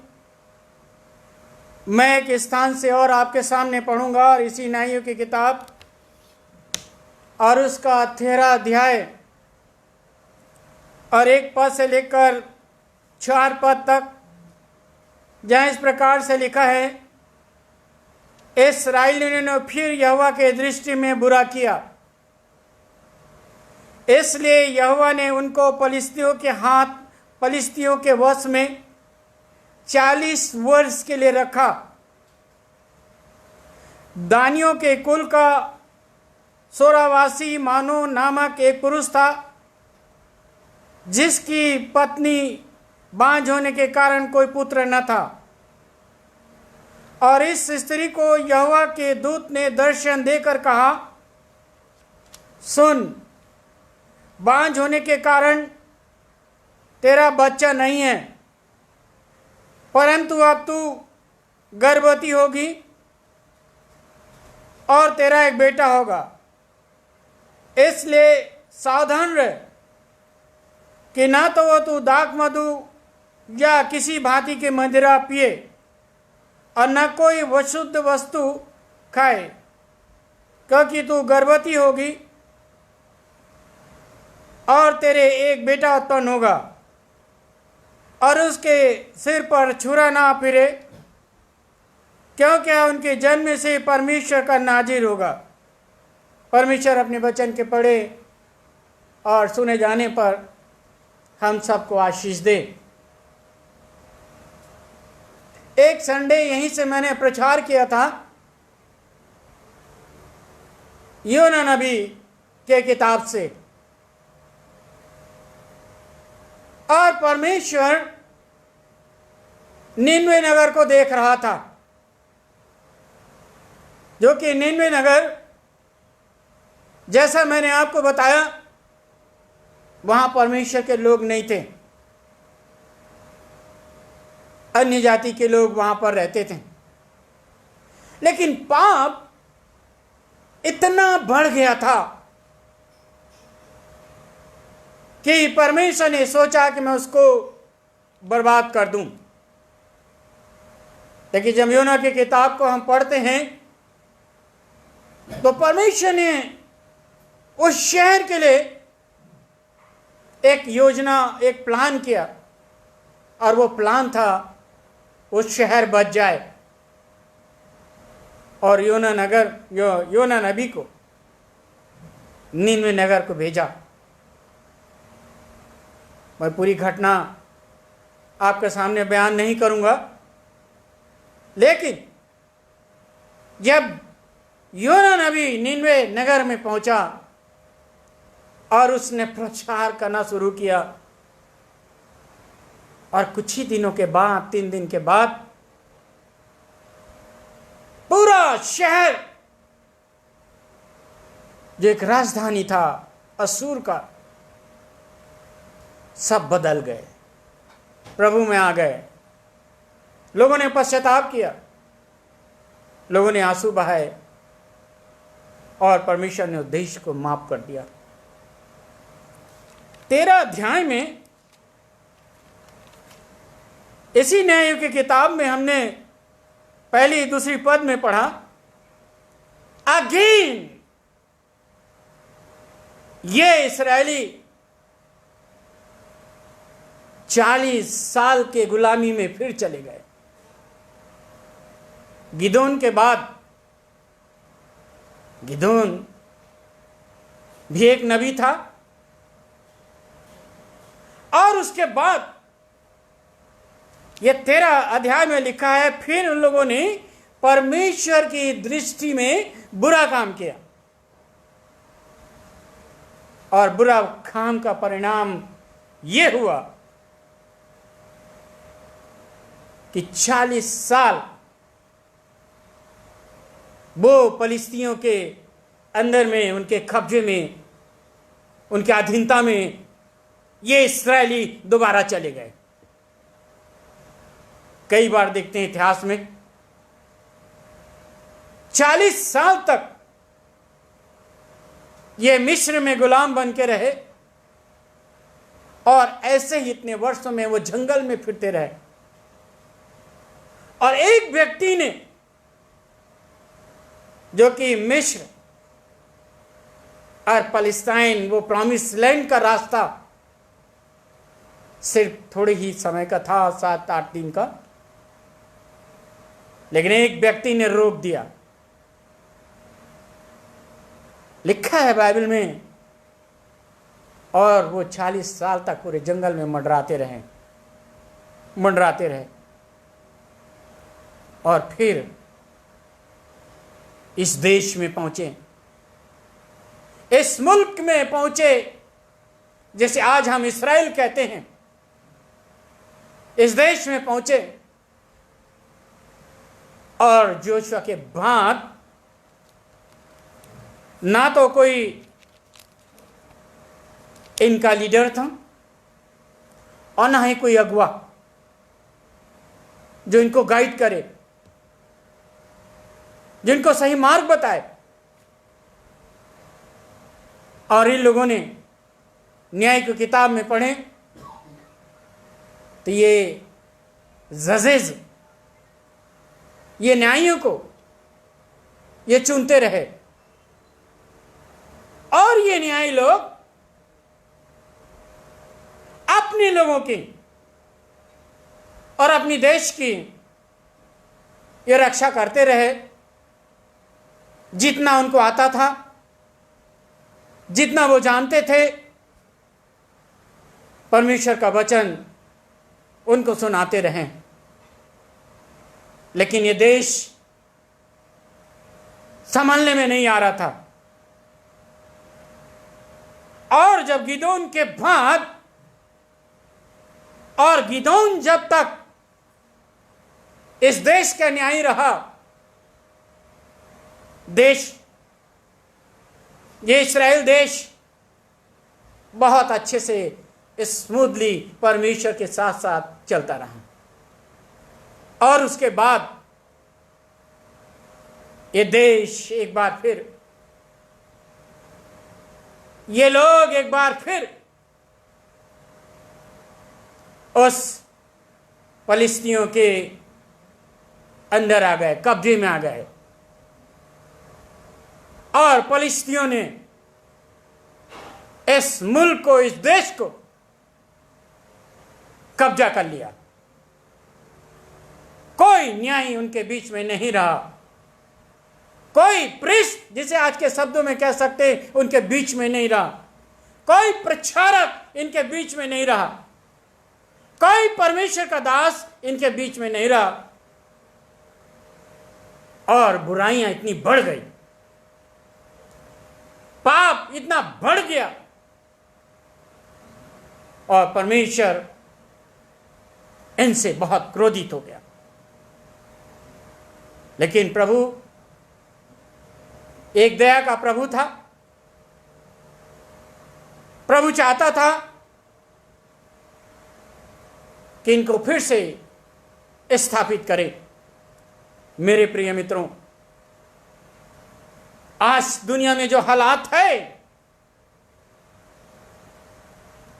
मैं एक स्थान से और आपके सामने पढ़ूंगा, और इसी न्यायों की किताब और उसका 13 अध्याय और 1 पद से लेकर 4 पद तक, जहाँ इस प्रकार से लिखा है, इस्राएलियों ने फिर यहोवा के दृष्टि में बुरा किया, इसलिए यहोवा ने उनको पलिश्तियों के वश में 40 वर्ष के लिए रखा। दानियों के कुल का सोरावासी मानो नामक एक पुरुष था, जिसकी पत्नी बांझ होने के कारण कोई पुत्र न था। और इस स्त्री को यहोवा के दूत ने दर्शन देकर कहा, सुन, बांझ होने के कारण तेरा बच्चा नहीं है, परंतु अब तू गर्भवती होगी और तेरा एक बेटा होगा। इसलिए सावधान रह कि ना तो वो तू दाख मधु या किसी भांति के मदिरा पिए और न कोई अशुद्ध वस्तु खाए, क्योंकि तू गर्भवती होगी और तेरे एक बेटा उत्पन्न होगा, और उसके सिर पर छुरा ना फिरे, क्योंकि उनके जन्म से परमेश्वर का नाजिर होगा। परमेश्वर अपने वचन के पढ़े और सुने जाने पर हम सबको आशीष दे। एक संडे यहीं से मैंने प्रचार किया था योना नबी के किताब से, और परमेश्वर निनवे नगर को देख रहा था, जो कि निनवे नगर, जैसा मैंने आपको बताया, वहां परमेश्वर के लोग नहीं थे, अन्य जाति के लोग वहां पर रहते थे। लेकिन पाप इतना बढ़ गया था कि परमेश्वर ने सोचा कि मैं उसको बर्बाद कर दूं। लेकिन जब योना की किताब को हम पढ़ते हैं तो परमेश्वर ने उस शहर के लिए एक योजना, एक प्लान किया, और वो प्लान था वो शहर बच जाए, और योना नबी को निनवे नगर को भेजा। मैं पूरी घटना आपके सामने बयान नहीं करूंगा, लेकिन जब योना नबी निनवे नगर में पहुंचा और उसने प्रचार करना शुरू किया, और कुछ ही दिनों के बाद, 3 दिन के बाद, पूरा शहर, जो एक राजधानी था असूर का, सब बदल गए, प्रभु में आ गए। लोगों ने पश्चाताप किया, लोगों ने आंसू बहाए, और परमेश्वर ने उद्देश्य को माफ कर दिया। 13 अध्याय में इसी न्याय की किताब में हमने पहली दूसरी पद में पढ़ा, अगेन ये इस्राएली 40 साल के गुलामी में फिर चले गए। गिदोन के बाद, गिदोन भी एक नबी था, और उसके बाद ये 13 अध्याय में लिखा है, फिर उन लोगों ने परमेश्वर की दृष्टि में बुरा काम किया, और बुरा काम का परिणाम ये हुआ कि 40 साल वो फलिस्तियों के अंदर में, उनके कब्जे में, उनके अधीनता में ये इस्राएली दोबारा चले गए। कई बार देखते हैं इतिहास में 40 साल तक ये मिस्र में गुलाम बन के रहे, और ऐसे ही इतने वर्षों में वो जंगल में फिरते रहे, और एक व्यक्ति ने, जो कि मिस्र और पैलेस्टाइन, वो प्रॉमिस लैंड का रास्ता सिर्फ थोड़े ही समय का था, 7-8 दिन का, लेकिन एक व्यक्ति ने रोक दिया। लिखा है बाइबल में, और वो 40 साल तक पूरे जंगल में मंडराते रहे, और फिर इस देश में पहुंचे, इस मुल्क में पहुंचे, जैसे आज हम इस्राएल कहते हैं, इस देश में पहुंचे। और जोशुआ के बाद ना तो कोई इनका लीडर था, और ना ही कोई अगुवा जो इनको गाइड करे, जिनको सही मार्ग बताए। और इन लोगों ने न्याय की किताब में पढ़े तो ये जजेज, ये न्यायियों को ये चुनते रहे, और ये न्यायी लोग अपने लोगों की और अपनी देश की ये रक्षा करते रहे, जितना उनको आता था, जितना वो जानते थे, परमेश्वर का वचन उनको सुनाते रहें। लेकिन ये देश संभलने में नहीं आ रहा था। और जब गिदोन के बाद, और गिदोन जब तक इस देश का न्यायी रहा, देश, ये इस्राएल देश बहुत अच्छे से स्मूथली परमेश्वर के साथ साथ चलता रहा। और उसके बाद ये देश एक बार फिर, ये लोग एक बार फिर उस फलिस्तीनियों के अंदर आ गए, कब्जे में आ गए। और फलिस्तीनियों ने इस मुल्क को, इस देश को कब्जा कर लिया। कोई न्यायी उनके बीच में नहीं रहा, कोई प्रीस्ट, जिसे आज के शब्दों में कह सकते हैं, उनके बीच में नहीं रहा, कोई प्रचारक इनके बीच में नहीं रहा, कोई परमेश्वर का दास इनके बीच में नहीं रहा। और बुराइयां इतनी बढ़ गई, पाप इतना बढ़ गया, और परमेश्वर इनसे बहुत क्रोधित हो गया। लेकिन प्रभु एक दया का प्रभु था। प्रभु चाहता था कि इनको फिर से स्थापित करे। मेरे प्रिय मित्रों, आज दुनिया में जो हालात है,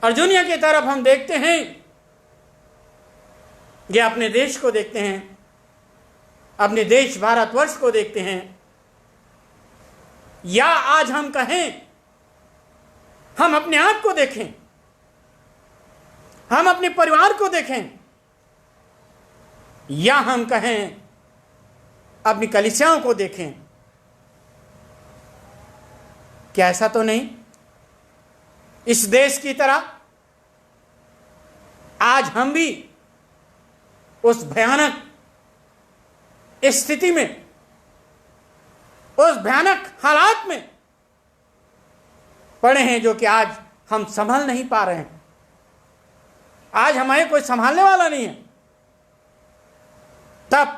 और दुनिया की तरफ हम देखते हैं, ये अपने देश को देखते हैं, अपने देश भारतवर्ष को देखते हैं, या आज हम कहें, हम अपने आप को देखें, हम अपने परिवार को देखें, या हम कहें अपनी कलीसियाओं को देखें, क्या ऐसा तो नहीं इस देश की तरह आज हम भी उस भयानक स्थिति में, उस भयानक हालात में पड़े हैं, जो कि आज हम संभाल नहीं पा रहे हैं। आज हमारे कोई संभालने वाला नहीं है। तब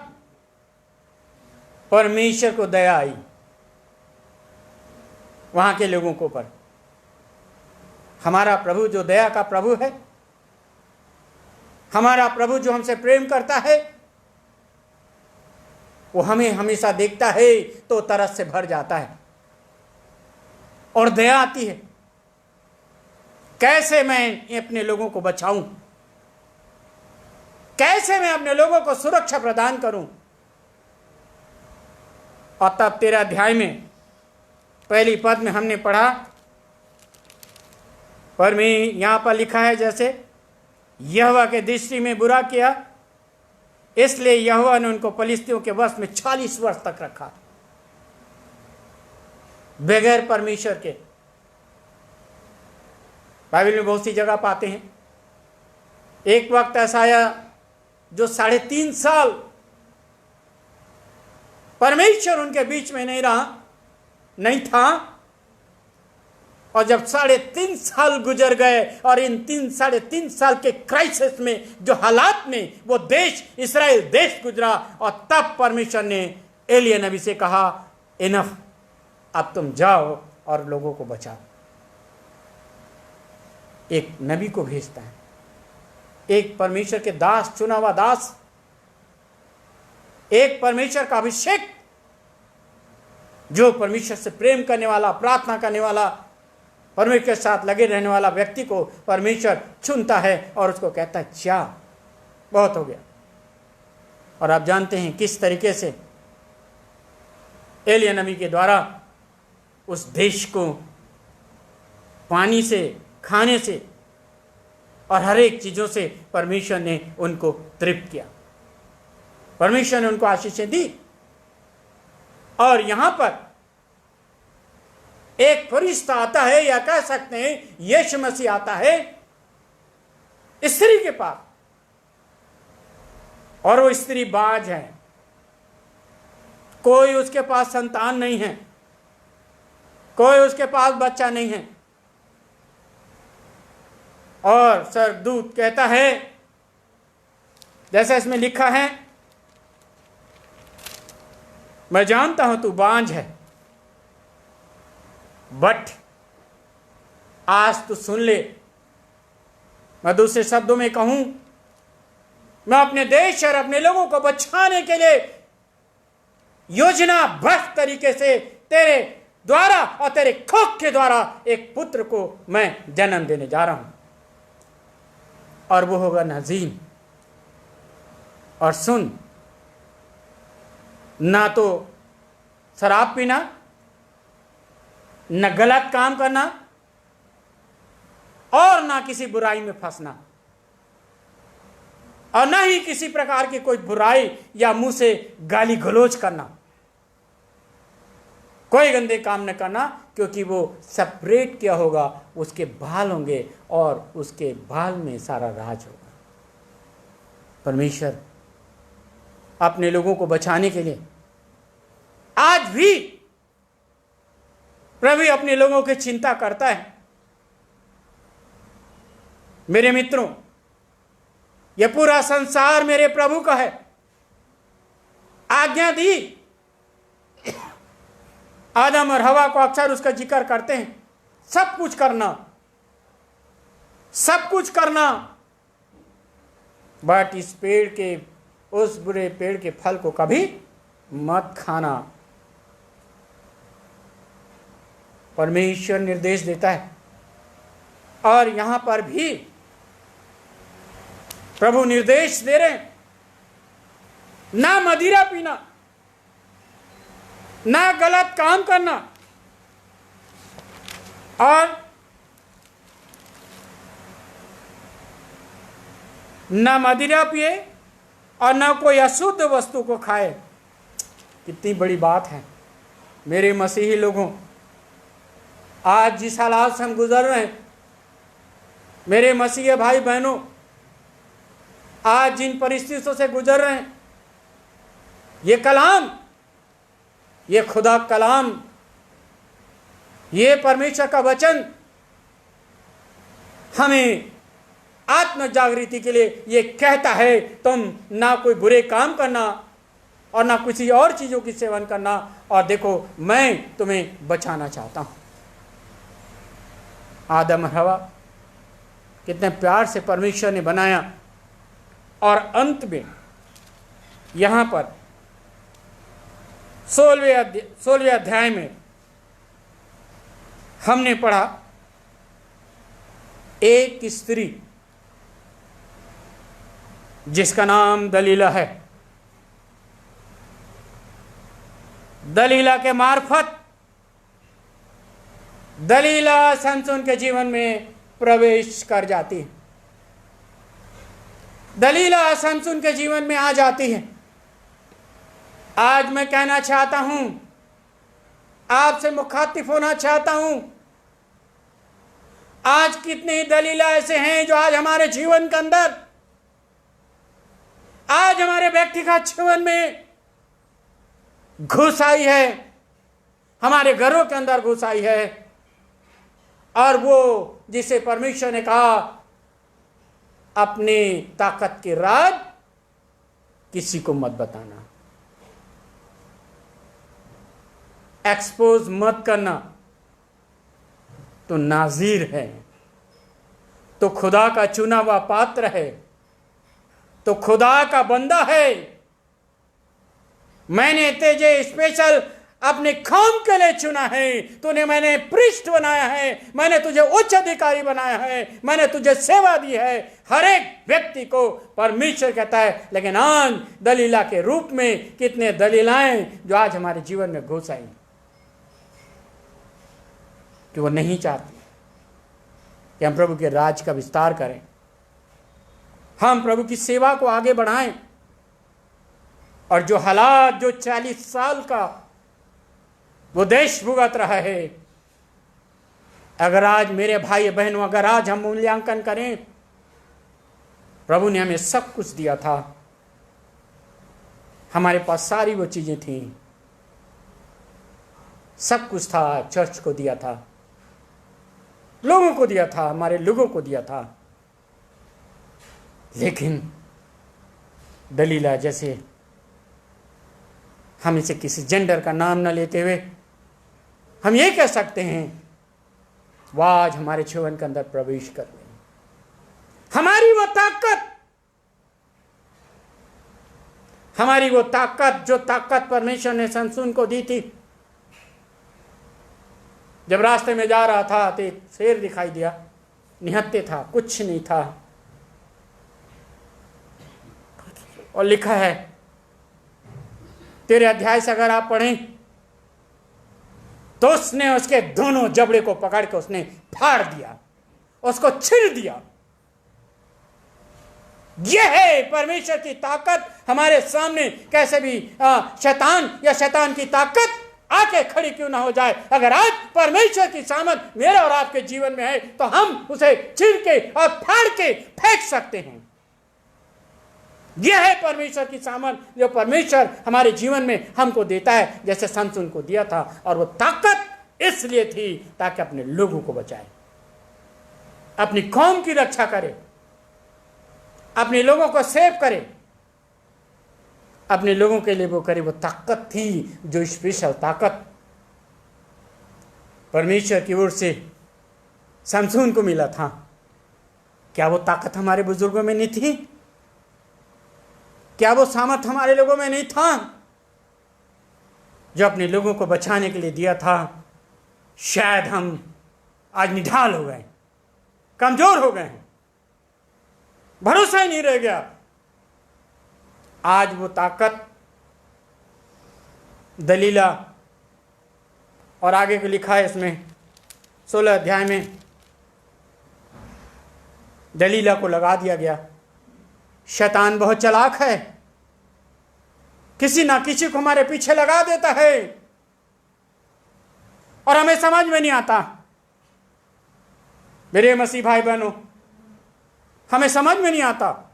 परमेश्वर को दया आई वहां के लोगों के ऊपर। हमारा प्रभु जो दया का प्रभु है, हमारा प्रभु जो हमसे प्रेम करता है, वो हमें हमेशा देखता है तो तरस से भर जाता है और दया आती है। कैसे मैं अपने लोगों को बचाऊं, कैसे मैं अपने लोगों को सुरक्षा प्रदान करूं। और तब 13 अध्याय में पहली पद में हमने पढ़ा, पर मैं यहां पर लिखा है, जैसे यहोवा के दृष्टि में बुरा किया, इसलिए यहोवा ने उनको फलिस्तियों के वश में 40 वर्ष तक रखा, बगैर परमेश्वर के। बाइबल में बहुत सी जगह पाते हैं। एक वक्त ऐसा आया जो 3.5 साल परमेश्वर उनके बीच में नहीं था, और जब 3.5 साल गुजर गए, और इन 3.5 साल के क्राइसिस में, जो हालात में वो देश, इस्राएल देश गुजरा, और तब परमेश्वर ने एलिया नबी से कहा, इनफ, अब तुम जाओ और लोगों को बचाओ। एक नबी को भेजता है, एक परमेश्वर के दास, चुना हुआ दास, एक परमेश्वर का अभिषेक, जो परमेश्वर से प्रेम करने वाला, प्रार्थना करने वाला, परमेश्वर के साथ लगे रहने वाला व्यक्ति को परमेश्वर चुनता है और उसको कहता है, जा, बहुत हो गया। और आप जानते हैं किस तरीके से एलिया नबी के द्वारा उस देश को पानी से, खाने से और हर एक चीज़ों से परमेश्वर ने उनको तृप्त किया। परमेश्वर ने उनको आशीषें दी। और यहां पर एक फरिश्ता आता है, या कह सकते हैं यीशु मसीह आता है, स्त्री के पास, और वो स्त्री बाज है, कोई उसके पास संतान नहीं है, कोई उसके पास बच्चा नहीं है। और स्वर्गदूत कहता है, जैसा इसमें लिखा है, मैं जानता हूं तू बांझ है, बट आज तू सुन ले। मैं दूसरे शब्दों में कहूं, मैं अपने देश और अपने लोगों को बचाने के लिए योजनाबद्ध तरीके से तेरे द्वारा और तेरे कोख के द्वारा एक पुत्र को मैं जन्म देने जा रहा हूं, और वो होगा नाज़ीम। और सुन, ना तो शराब पीना, न गलत काम करना, और ना किसी बुराई में फंसना, और ना ही किसी प्रकार की कोई बुराई या मुंह से गाली गलौज करना, कोई गंदे काम न करना, क्योंकि वो सेपरेट किया होगा, उसके बाल होंगे और उसके बाल में सारा राज होगा। परमेश्वर अपने लोगों को बचाने के लिए आज भी प्रभु अपने लोगों की चिंता करता है। मेरे मित्रों, यह पूरा संसार मेरे प्रभु का है। आज्ञा दी, आदम और हवा को अक्सर उसका जिक्र करते हैं, सब कुछ करना, सब कुछ करना, बट इस पेड़ के, उस बुरे पेड़ के फल को कभी मत खाना। परमेश्वर निर्देश देता है, और यहां पर भी प्रभु निर्देश दे रहे हैं, ना मदिरा पीना, ना गलत काम करना, और ना मदिरा पिए और ना कोई अशुद्ध वस्तु को खाए। कितनी बड़ी बात है मेरे मसीही लोगों। आज जिस हालात से हम गुजर रहे हैं, मेरे मसीही भाई बहनों, आज जिन परिस्थितियों से गुजर रहे हैं, ये कलाम, ये खुदा कलाम, ये परमेश्वर का वचन हमें आत्म जागृति के लिए ये कहता है, तुम ना कोई बुरे काम करना और ना किसी और चीजों की सेवन करना, और देखो मैं तुम्हें बचाना चाहता हूं। आदम और हवा कितने प्यार से परमेश्वर ने बनाया, और अंत में यहां पर 16वें अध्याय में हमने पढ़ा, एक स्त्री जिसका नाम दलीला है, दलीला के मार्फत दलीला समसून के जीवन में प्रवेश कर जाती है, दलीला समसून के जीवन में आ जाती है। आज मैं कहना चाहता हूं, आपसे मुखातिब होना चाहता हूं, आज कितने दलीला ऐसे हैं जो आज हमारे जीवन के अंदर, आज हमारे व्यक्तिगत जीवन में घुस आई है, हमारे घरों के अंदर घुस आई है, और वो जिसे परमेश्वर ने कहा अपनी ताकत के राज किसी को मत बताना, एक्सपोज मत करना, तो नाज़ीर है, तो खुदा का चुना हुआ पात्र है, तो खुदा का बंदा है। मैंने तुझे स्पेशल अपने काम के लिए चुना है, तूने मैंने पृष्ठ बनाया है, मैंने तुझे उच्च अधिकारी बनाया है, मैंने तुझे सेवा दी है। हर एक व्यक्ति को परमेश्वर कहता है। लेकिन आज दलीला के रूप में कितने दलीलाएं जो आज हमारे जीवन में घुस आई, कि वो नहीं चाहती कि हम प्रभु के राज का विस्तार करें, हम प्रभु की सेवा को आगे बढ़ाएं। और जो हालात जो 40 साल का वो देश भुगत रहा है, अगर आज मेरे भाई बहनों, अगर आज हम मूल्यांकन करें प्रभु ने हमें सब कुछ दिया था, हमारे पास सारी वो चीजें थी, सब कुछ था। चर्च को दिया था, लोगों को दिया था, हमारे लोगों को दिया था। लेकिन दलीला जैसे, हम इसे किसी जेंडर का नाम न लेते हुए हम ये कह सकते हैं, वह आज हमारे जीवन के अंदर प्रवेश कर गई। हमारी वो ताकत, हमारी वो ताकत, जो ताकत परमेश्वर ने समसून को दी थी। जब रास्ते में जा रहा था तो एक शेर दिखाई दिया, निहत्थे था, कुछ नहीं था, और लिखा है, तेरे अध्याय से अगर आप पढ़ें तो उसने उसके दोनों जबड़े को पकड़ के उसने फाड़ दिया, उसको छील दिया। यह है परमेश्वर की ताकत हमारे सामने। कैसे भी शैतान या शैतान की ताकत आके खड़ी क्यों ना हो जाए, अगर आज परमेश्वर की सामर्थ मेरे और आपके जीवन में है तो हम उसे छील के और फाड़ के फेंक सकते हैं। यह है परमेश्वर की सामर्थ जो परमेश्वर हमारे जीवन में हमको देता है, जैसे समसून को दिया था। और वो ताकत इसलिए थी ताकि अपने लोगों को बचाए, अपनी कौम की रक्षा करे, अपने लोगों को सेव करे, अपने लोगों के लिए वो करे। वो ताकत थी, जो स्पेशल ताकत परमेश्वर की ओर से समसून को मिला था। क्या वो ताकत हमारे बुजुर्गों में नहीं थी? क्या वो सामर्थ हमारे लोगों में नहीं था जो अपने लोगों को बचाने के लिए दिया था? शायद हम आज निढाल हो गए, कमजोर हो गए, भरोसा ही नहीं रह गया। आज वो ताकत दलीला, और आगे को लिखा है इसमें 16 अध्याय में, दलीला को लगा दिया गया। शैतान बहुत चालाक है, किसी ना किसी को हमारे पीछे लगा देता है और हमें समझ में नहीं आता। मेरे मसीह भाई बहनों, हमें समझ में नहीं आता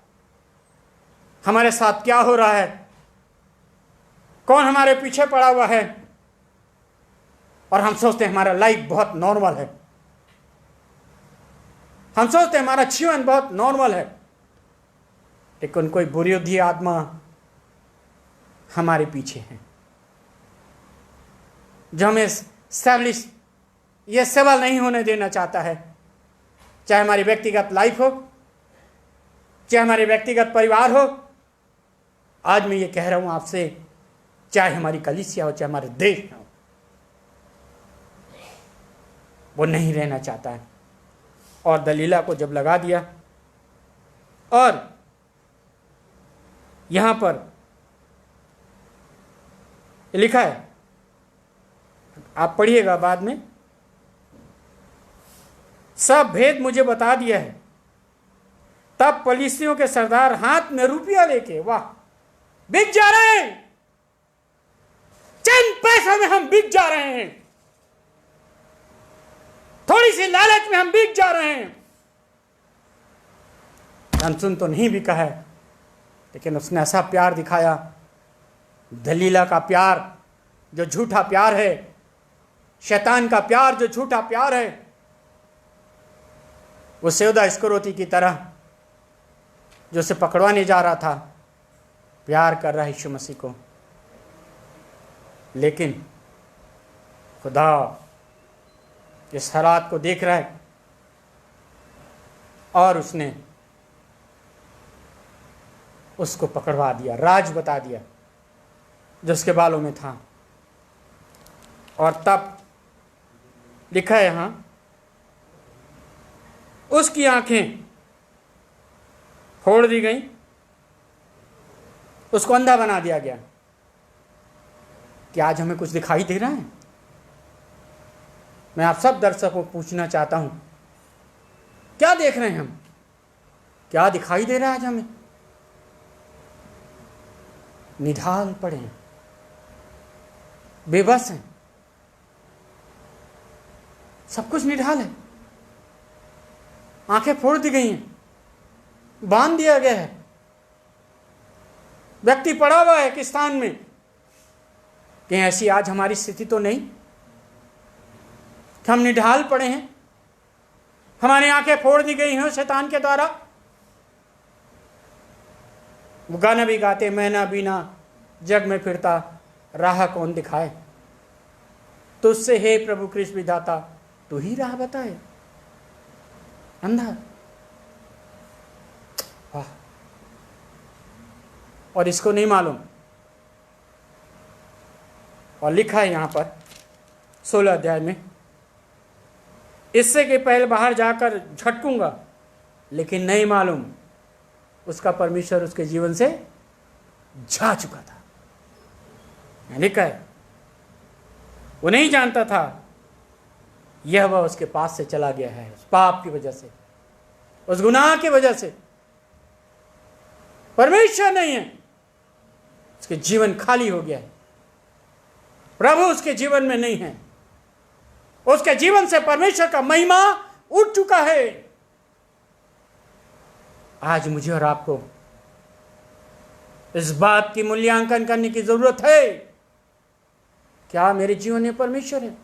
हमारे साथ क्या हो रहा है, कौन हमारे पीछे पड़ा हुआ है, और हम सोचते हैं हमारा लाइफ बहुत नॉर्मल है, हम सोचते हैं हमारा जीवन बहुत नॉर्मल है। लेकिन कोई बुरी आत्मा हमारे पीछे है जो हमें स्टैब्लिश ये सवाल नहीं होने देना चाहता है, चाहे हमारी व्यक्तिगत लाइफ हो, चाहे हमारे व्यक्तिगत परिवार हो। आज मैं ये कह रहा हूं आपसे, चाहे हमारी कलीसिया हो, चाहे हमारे देश हो, वो नहीं रहना चाहता है। और दलीला को जब लगा दिया, और यहां पर लिखा है, आप पढ़िएगा बाद में, सब भेद मुझे बता दिया है। तब पलिस्तियों के सरदार हाथ में रुपया लेके, वाह, बिक जा रहे हैं, चंद पैसों में हम बिक जा रहे हैं, थोड़ी सी लालच में हम बिक जा रहे हैं। समसून तो नहीं बिका है, लेकिन उसने ऐसा प्यार दिखाया, दलीला का प्यार जो झूठा प्यार है, शैतान का प्यार जो झूठा प्यार है, वो सौदा इस्करियोती की तरह जो उसे पकड़वाने जा रहा था, प्यार कर रहा है यीशु मसीह को। लेकिन खुदा इस हालात को देख रहा है और उसने उसको पकड़वा दिया, राज बता दिया जो उसके बालों में था। और तब लिखा है यहां, उसकी आंखें फोड़ दी गई, उसको अंधा बना दिया गया। क्या आज हमें कुछ दिखाई दे रहा है? मैं आप सब दर्शकों को पूछना चाहता हूं, क्या देख रहे हैं हम? क्या दिखाई दे रहा है आज हमें? निढाल पड़े हैं, बेबस हैं, सब कुछ निढाल है, आंखें फोड़ दी गई हैं, बांध दिया गया है। व्यक्ति पड़ा हुआ है एक स्थान में। कहीं ऐसी आज हमारी स्थिति तो नहीं कि हम निढाल पड़े हैं, हमारी आंखें फोड़ दी गई हैं शैतान के द्वारा। वो गाना भी गाते, मैं ना बीना जग में फिरता, राह कौन दिखाए, तुझसे हे प्रभु कृष्ण विधाता, तू ही राह बताए। अंधा, वाह। और इसको नहीं मालूम। और लिखा है यहां पर 16 अध्याय में, इससे के पहले बाहर जाकर झटकूंगा, लेकिन नहीं मालूम उसका परमेश्वर उसके जीवन से जा चुका था। लिखा है वो नहीं जानता था, यह वह उसके पास से चला गया है, उस पाप की वजह से, उस गुनाह की वजह से। परमेश्वर नहीं है, उसके जीवन खाली हो गया है। प्रभु उसके जीवन में नहीं है, उसके जीवन से परमेश्वर का महिमा उठ चुका है। आज मुझे और आपको इस बात की मूल्यांकन करने की जरूरत है, क्या मेरे जीवन में परमेश्वर है,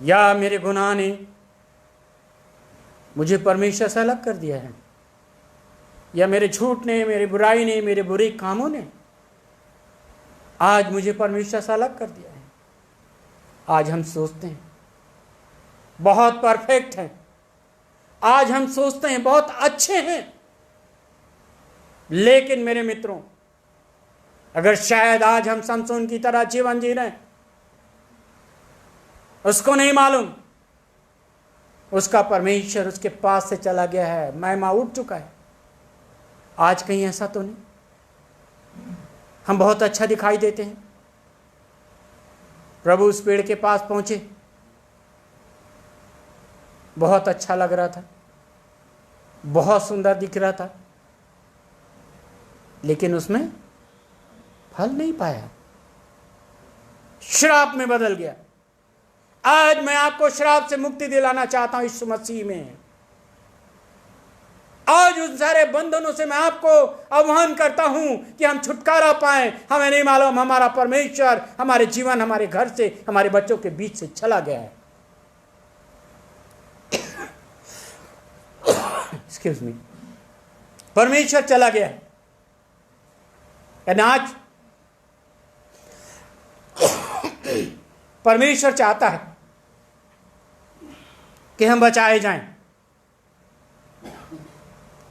या मेरे गुनाह ने मुझे परमेश्वर से अलग कर दिया है, या मेरे झूठ ने, मेरी बुराई ने, मेरे बुरे कामों ने आज मुझे परमेश्वर से अलग कर दिया है। आज हम सोचते हैं बहुत परफेक्ट हैं, आज हम सोचते हैं बहुत अच्छे हैं, लेकिन मेरे मित्रों, अगर शायद आज हम समसून की तरह जीवन जी रहे हैं, उसको नहीं मालूम उसका परमेश्वर उसके पास से चला गया है, महिमा उठ चुका है। आज कहीं ऐसा तो नहीं, हम बहुत अच्छा दिखाई देते हैं। प्रभु उस पेड़ के पास पहुंचे, बहुत अच्छा लग रहा था, बहुत सुंदर दिख रहा था, लेकिन उसमें फल नहीं पाया, श्राप में बदल गया। आज मैं आपको श्राप से मुक्ति दिलाना चाहता हूं यीशु मसीह में। आज उन सारे बंधनों से मैं आपको आह्वान करता हूं कि हम छुटकारा पाएं। हमें नहीं मालूम हमारा परमेश्वर हमारे जीवन, हमारे घर से, हमारे बच्चों के बीच से चला गया है। एक्सक्यूज मी, परमेश्वर चला गया है। आज परमेश्वर चाहता है कि हम बचाए जाएं।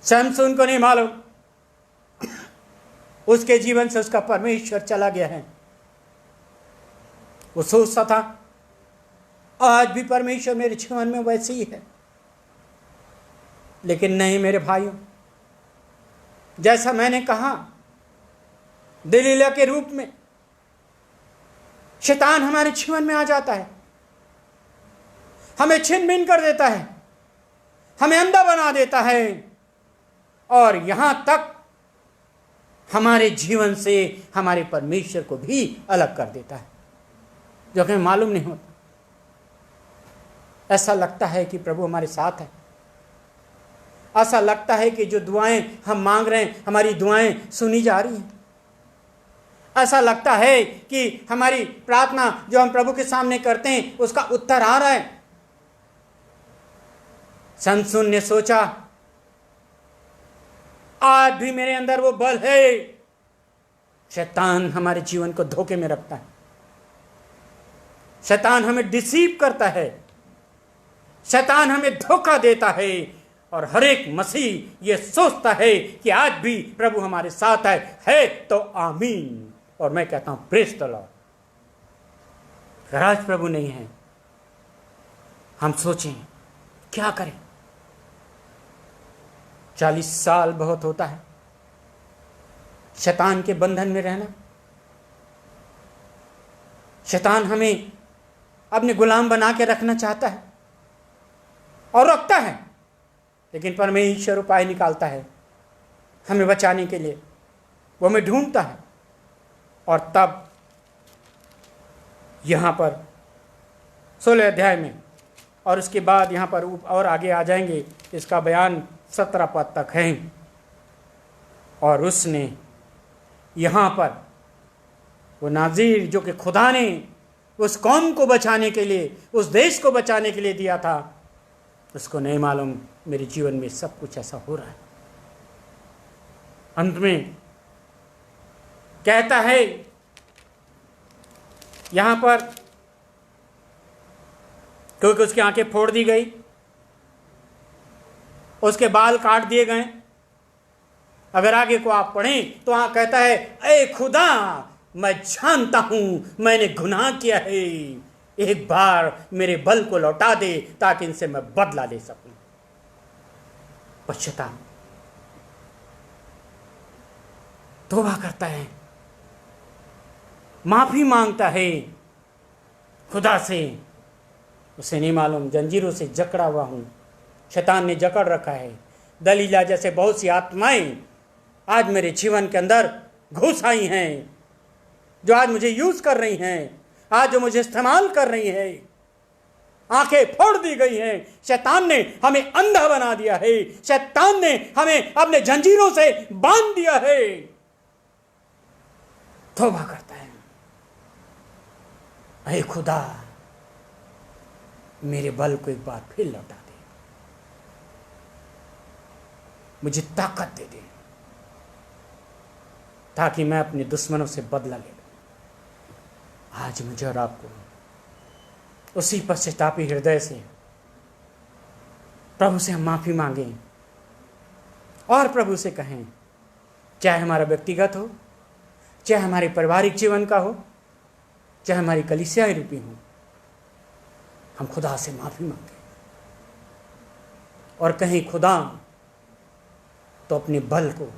शमसून को नहीं मालूम उसके जीवन से उसका परमेश्वर चला गया है। वो सोचता था आज भी परमेश्वर मेरे जीवन में वैसे ही है, लेकिन नहीं मेरे भाइयों, जैसा मैंने कहा, दलीला के रूप में शैतान हमारे जीवन में आ जाता है, हमें छिन भिन कर देता है, हमें अंधा बना देता है, और यहां तक हमारे जीवन से हमारे परमेश्वर को भी अलग कर देता है, जो हमें मालूम नहीं होता। ऐसा लगता है कि प्रभु हमारे साथ है, ऐसा लगता है कि जो दुआएं हम मांग रहे हैं, हमारी दुआएं सुनी जा रही हैं। ऐसा लगता है कि हमारी प्रार्थना जो हम प्रभु के सामने करते हैं उसका उत्तर आ रहा है। शमसून ने सोचा आज भी मेरे अंदर वो बल है। शैतान हमारे जीवन को धोखे में रखता है, शैतान हमें डिसीव करता है, शैतान हमें धोखा देता है, और हर एक मसीह ये सोचता है कि आज भी प्रभु हमारे साथ है तो आमीन। और मैं कहता हूं प्रेज द लॉर्ड। अगर आज प्रभु नहीं है, हम सोचें क्या करें। 40 साल बहुत होता है शैतान के बंधन में रहना। शैतान हमें अपने गुलाम बना के रखना चाहता है और रखता है, लेकिन परमेश्वर उपाय निकालता है हमें बचाने के लिए। वो हमें ढूंढता है, और तब यहाँ पर 16 अध्याय में, और उसके बाद यहाँ पर और आगे आ जाएंगे, इसका बयान 17 पद तक है। और उसने यहाँ पर वो नाज़ीर जो कि खुदा ने उस कौम को बचाने के लिए, उस देश को बचाने के लिए दिया था, उसको नहीं मालूम मेरे जीवन में सब कुछ ऐसा हो रहा है। अंत में कहता है यहाँ पर, क्योंकि उसकी आंखें फोड़ दी गई, उसके बाल काट दिए गए। अगर आगे को आप पढ़ें तो वहां कहता है, ए खुदा, मैं जानता हूं मैंने गुनाह किया है, एक बार मेरे बल को लौटा दे ताकि इनसे मैं बदला ले सकूं। पश्चाताप, तौबा करता है, माफी मांगता है खुदा से। उसे नहीं मालूम जंजीरों से जकड़ा हुआ हूं, शैतान ने जकड़ रखा है। दलीला जैसे बहुत सी आत्माएं आज मेरे जीवन के अंदर घुस आई हैं, जो आज मुझे यूज कर रही हैं, आज जो मुझे इस्तेमाल कर रही हैं। आंखें फोड़ दी गई हैं। शैतान ने हमें अंधा बना दिया है। शैतान ने हमें अपने जंजीरों से बांध दिया है। तौबा करता है, ऐ खुदा, मेरे बल को एक बार फिर लौटा दे, मुझे ताकत दे दे ताकि मैं अपने दुश्मनों से बदला ले लूं। आज मुझे और आपको उसी पश्चातापी हृदय से प्रभु से हम माफी मांगें और प्रभु से कहें, चाहे हमारा व्यक्तिगत हो, चाहे हमारे पारिवारिक जीवन का हो, चाहे हमारी कलीसियाई रूपी हो, हम खुदा से माफी मांगें और कहें, खुदा तो अपने बल को,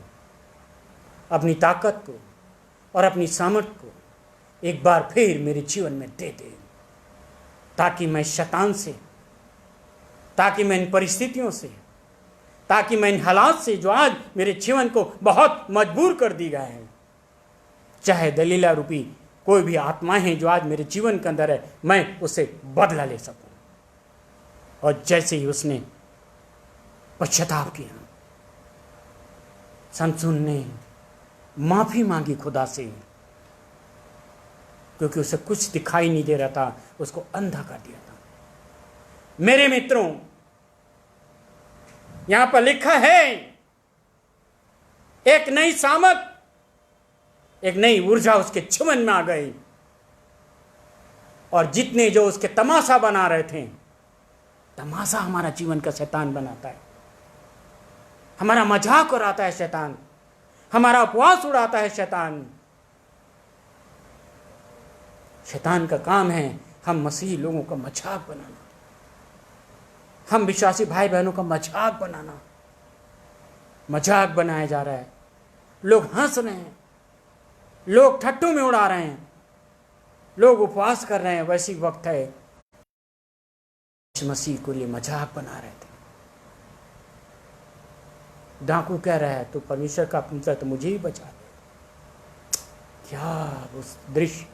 अपनी ताकत को और अपनी सामर्थ को एक बार फिर मेरे जीवन में दे दे, ताकि मैं शैतान से, ताकि मैं इन परिस्थितियों से, ताकि मैं इन हालात से जो आज मेरे जीवन को बहुत मजबूर कर दी गए हैं, चाहे दलीला रूपी कोई भी आत्माएं हैं जो आज मेरे जीवन के अंदर है, मैं उसे बदला ले सकूं। और जैसे ही उसने पश्चाताप किया, समसून ने माफी मांगी खुदा से, क्योंकि उसे कुछ दिखाई नहीं दे रहा था, उसको अंधा कर दिया था। मेरे मित्रों, यहां पर लिखा है, एक नई सामत, एक नई ऊर्जा उसके जीवन में आ गई। और जितने जो उसके तमाशा बना रहे थे, तमाशा हमारा जीवन का शैतान बनाता है, हमारा मजाक उड़ाता है शैतान, हमारा उपवास उड़ाता है शैतान। शैतान का काम है हम मसीही लोगों का मजाक बनाना, हम विश्वासी भाई बहनों का मजाक बनाना। मजाक बनाया जा रहा है, लोग हंस रहे हैं, लोग ठट्टू में उड़ा रहे हैं, लोग उपवास कर रहे हैं। वैसी वक्त है मसीह को लिए मजाक बना रहे थे। डाकू कह रहा है, तो परमेश्वर का पुत्र तो मुझे ही बचा दे। क्या उस दृश्य,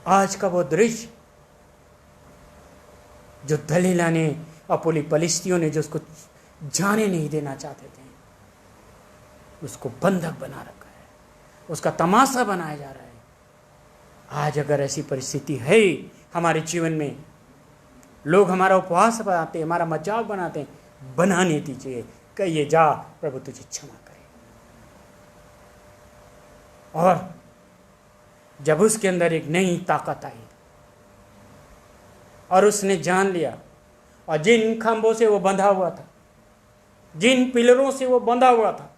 आज का वो दृश्य जो दलीला ने और पलिस्तियों ने जो उसको जाने नहीं देना चाहते थे, उसको बंधक बना रखा है, उसका तमाशा बनाया जा रहा है। आज अगर ऐसी परिस्थिति है हमारे जीवन में, लोग हमारा उपवास बनाते हैं, हमारा मजाक बनाते हैं, बनाने दीजिए। कहिए, जा प्रभु तुझे क्षमा करे। और जब उसके अंदर एक नई ताकत आई और उसने जान लिया, और जिन खंभों से वो बंधा हुआ था, जिन पिलरों से वो बंधा हुआ था,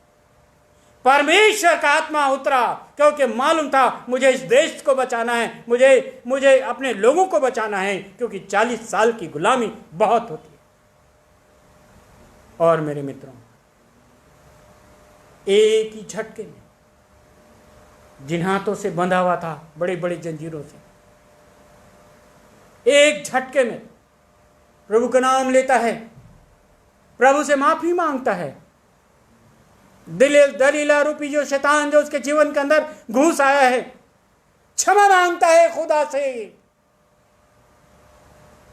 परमेश्वर का आत्मा उतरा, क्योंकि मालूम था मुझे इस देश को बचाना है, मुझे अपने लोगों को बचाना है, क्योंकि 40 साल की गुलामी बहुत होती है। और मेरे मित्रों, एक ही झटके में, जिन हाथों से बंधा हुआ था बड़े बड़े जंजीरों से, एक झटके में प्रभु का नाम लेता है, प्रभु से माफी मांगता है। दलीला रूपी जो शैतान जो उसके जीवन के अंदर घुस आया है, क्षमा मांगता है खुदा से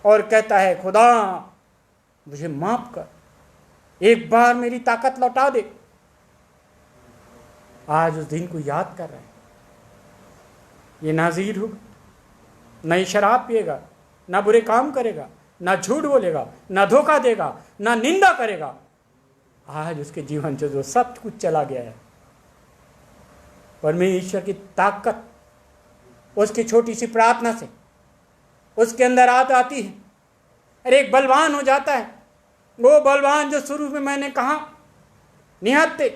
और कहता है, खुदा मुझे माफ कर, एक बार मेरी ताकत लौटा दे। आज उस दिन को याद कर रहे हैं। ये नाज़ीर होगा, न ही शराब पिएगा, ना बुरे काम करेगा, ना झूठ बोलेगा, ना धोखा देगा, ना निंदा करेगा। आज उसके जीवन से जो सब कुछ चला गया है, परमेश्वर की ताकत उसकी छोटी सी प्रार्थना से उसके अंदर आती है। अरे एक बलवान हो जाता है। वो बलवान जो शुरू में मैंने कहा निहत्ते,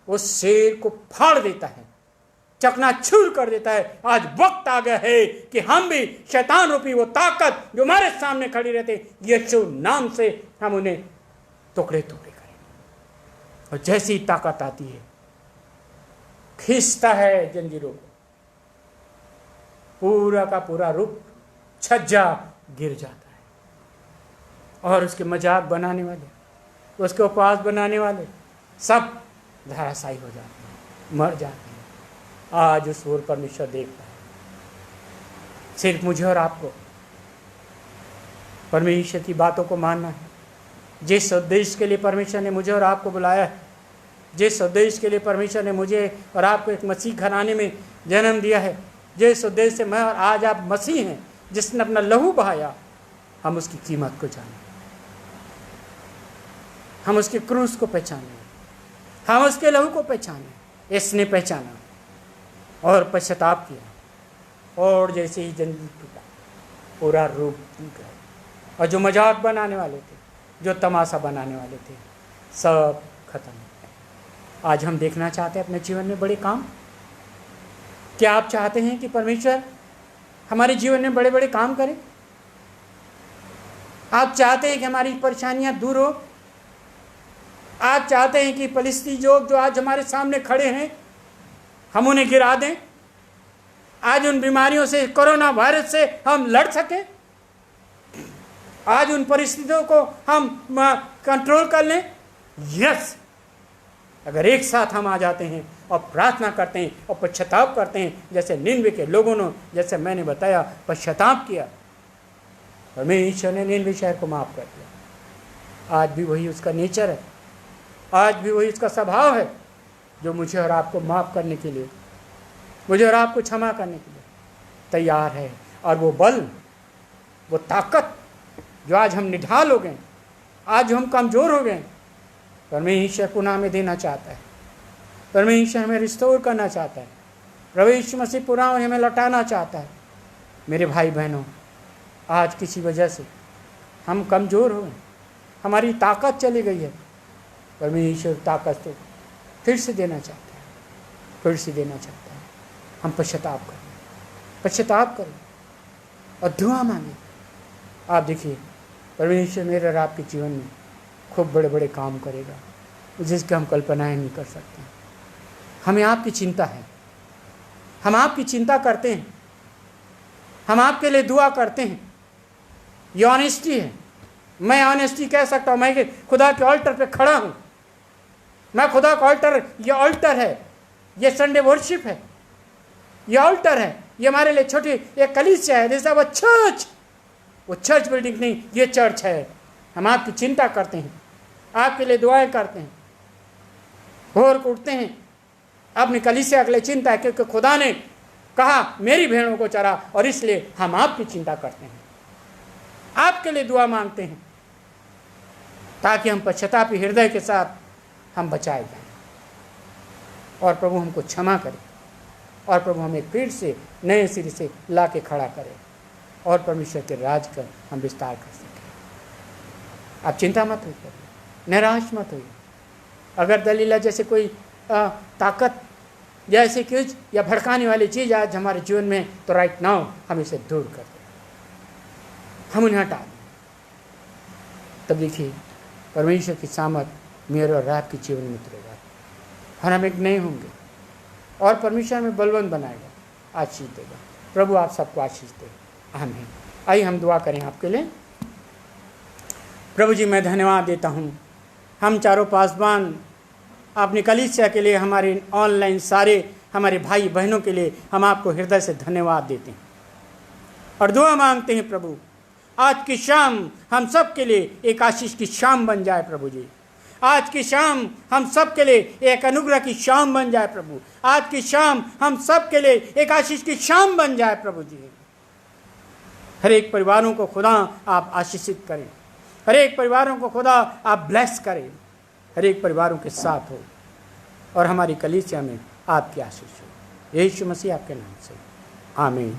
वो शेर को फाड़ देता है, चकनाचूर कर देता है। आज वक्त आ गया है कि हम भी शैतान रूपी वो ताकत जो हमारे सामने खड़ी रहते, यीशु नाम से हम उन्हें टुकड़े टुकड़े करें। और जैसी ही ताकत आती है, खींचता है जंजीरों को, पूरा का पूरा रूप छज्जा गिर जाता है। और उसके मजाक बनाने वाले, उसके उपवास बनाने वाले सब धराशायी हो जाते हैं, मर जाते हैं। आज उस ओर परमेश्वर देखता है। सिर्फ मुझे और आपको परमेश्वर की बातों को मानना है। जिस उद्देश्य के लिए परमेश्वर ने मुझे और आपको बुलाया है, जिस उद्देश्य के लिए परमेश्वर ने मुझे और आपको एक मसीह घराने में जन्म दिया है, जिस उद्देश्य से मैं और आज आप मसीह हैं, जिसने अपना लहू बहाया, हम उसकी कीमत को जाने, हम उसके क्रूस को पहचाने, हम उसके लहू को पहचाने। इसने पहचाना और पश्चाताप किया, और जैसे ही जंजीर टूटा, पूरा रूप टूट गया। और जो मजाक बनाने वाले थे, जो तमाशा बनाने वाले थे, सब खत्म। आज हम देखना चाहते हैं अपने जीवन में बड़े काम। क्या आप चाहते हैं कि परमेश्वर हमारे जीवन में बड़े बड़े काम करे? आप चाहते हैं कि हमारी परेशानियां दूर हो? आप चाहते हैं कि फलिस्ती जो आज हमारे सामने खड़े हैं, हम उन्हें गिरा दें? आज उन बीमारियों से, कोरोना वायरस से हम लड़ सकें? आज उन परिस्थितियों को हम कंट्रोल कर लें? यस, अगर एक साथ हम आ जाते हैं और प्रार्थना करते हैं और पश्चाताप करते हैं, जैसे निन्वे के लोगों ने, जैसे मैंने बताया, पश्चाताप किया, परमेश्वर ने निन्वे शहर को माफ कर दिया। आज भी वही उसका नेचर है, आज भी वही उसका स्वभाव है, जो मुझे और आपको माफ करने के लिए, मुझे और आपको क्षमा करने के लिए तैयार है। और वो बल, वो ताकत जो आज हम निढाल हो गए, आज हम कमज़ोर हो गए, परमेश्वर पुनः हमें देना चाहता है। परमेश्वर हमें रिस्टोर करना चाहता है। प्रभु यीशु मसीह पुनः हमें लौटाना चाहता है। मेरे भाई बहनों, आज किसी वजह से हम कमज़ोर हो गए, हमारी ताकत चली गई है, परमेश्वर ताकत तो फिर से देना चाहता है, फिर से देना चाहता है। हम पश्चाताप करें, पश्चाताप करें और दुआ मांगें। आप देखिए, परमेश्वर मेरे और आपके जीवन में खूब बड़े बड़े काम करेगा, जिसकी हम कल्पनाएं नहीं कर सकते। हमें आपकी चिंता है, हम आपकी चिंता करते हैं, हम आपके लिए दुआ करते हैं। ये ऑनेस्टी है। मैं ऑनेस्टी कह सकता हूँ, मैं खुदा के ऑल्टर पे खड़ा हूँ, मैं खुदा का ऑल्टर, ये ऑल्टर है, ये संडे वर्शिप है, ये ऑल्टर है, ये हमारे लिए छोटी एक कलीसिया है, जैसा वो चर्च बिल्डिंग नहीं, ये चर्च है। हम आपकी चिंता करते हैं, आपके लिए दुआएं करते हैं, भोर को उठते हैं, अपनी कलीसिया के लिए चिंता है, क्योंकि खुदा ने कहा मेरी भेड़ों को चरा, और इसलिए हम आपकी चिंता करते हैं, आपके लिए दुआ मांगते हैं, ताकि हम पश्चातापी हृदय के साथ हम बचाए जाएं, और प्रभु हमको क्षमा करे, और प्रभु हमें फिर से नए सिरे से ला के खड़ा करे, और परमेश्वर के राज का हम विस्तार कर सकें। आप चिंता मत होइए, निराश मत होइए। अगर दलीला जैसे कोई ताकत या ऐसी चीज या भड़काने वाली चीज़ आज हमारे जीवन में, तो राइट नाउ हम इसे दूर कर दें, हम उन्हें हटा दें। तब देखिए परमेश्वर की सामर्थ मेरे और आपके जीवन में उतरेगा, और हम एक नए होंगे, और परमेश्वर में बलवंत बनाएगा, आशीष देगा। प्रभु आप सबको आशीष दे, आमीन। आइए हम दुआ करें आपके लिए। प्रभु जी, मैं धन्यवाद देता हूँ, हम चारों पासवान अपनी कलीसिया के लिए, हमारे ऑनलाइन सारे हमारे भाई बहनों के लिए हम आपको हृदय से धन्यवाद देते हैं और दुआ मांगते हैं। प्रभु आज की शाम हम सब के लिए एक आशीष की शाम बन जाए। प्रभु जी आज की शाम हम सब के लिए एक अनुग्रह की शाम बन जाए प्रभु। आज की शाम हम सब के लिए एक आशीष की शाम बन जाए प्रभु जी। हर एक परिवारों को खुदा आप आशीषित करें, हर एक परिवारों को खुदा आप ब्लेस करें, हर एक परिवारों के साथ हो और हमारी कलीसिया में आपकी आशीष हो। यीशु मसीह आपके नाम से आमीन।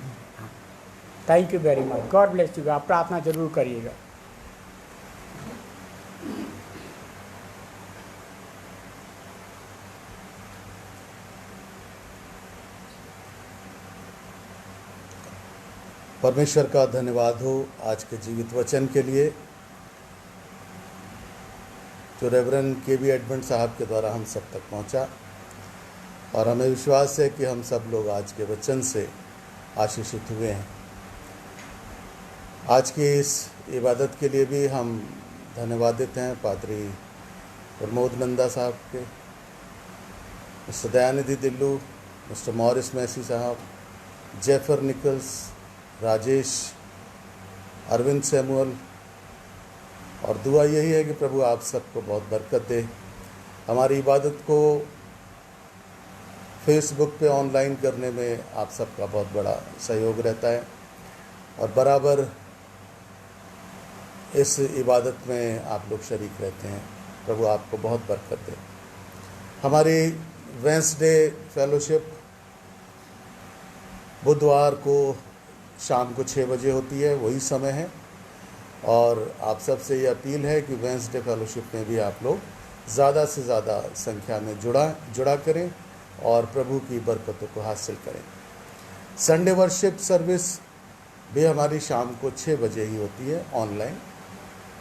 Thank you very much. God bless you. आप प्रार्थना जरूर करिएगा। परमेश्वर का धन्यवाद हो आज के जीवित वचन के लिए, जो रेवरेंड के.बी. एडमंड साहब के द्वारा हम सब तक पहुंचा। और हमें विश्वास है कि हम सब लोग आज के वचन से आशीषित हुए हैं। आज की इस इबादत के लिए भी हम धन्यवाद देते हैं पादरी प्रमोद नंदा साहब के, mister Dayanidhi Dillu, mister Morris Massey साहब, Jeffer Nichols, Rajesh, Arvind Samuel. और दुआ यही है कि प्रभु आप सबको बहुत बरकत दे। हमारी इबादत को फेसबुक पे ऑनलाइन करने में आप सबका बहुत बड़ा सहयोग रहता है और बराबर इस इबादत में आप लोग शरीक रहते हैं। प्रभु आपको बहुत बरकत दे। हमारी वेंसडे फेलोशिप बुधवार को शाम को 6 बजे होती है, वही समय है। और आप सबसे ये अपील है कि वेंसडे फेलोशिप में भी आप लोग ज़्यादा से ज़्यादा संख्या में जुड़ा करें और प्रभु की बरकतों को हासिल करें। संडे वर्शिप सर्विस भी हमारी शाम को 6 बजे ही होती है ऑनलाइन।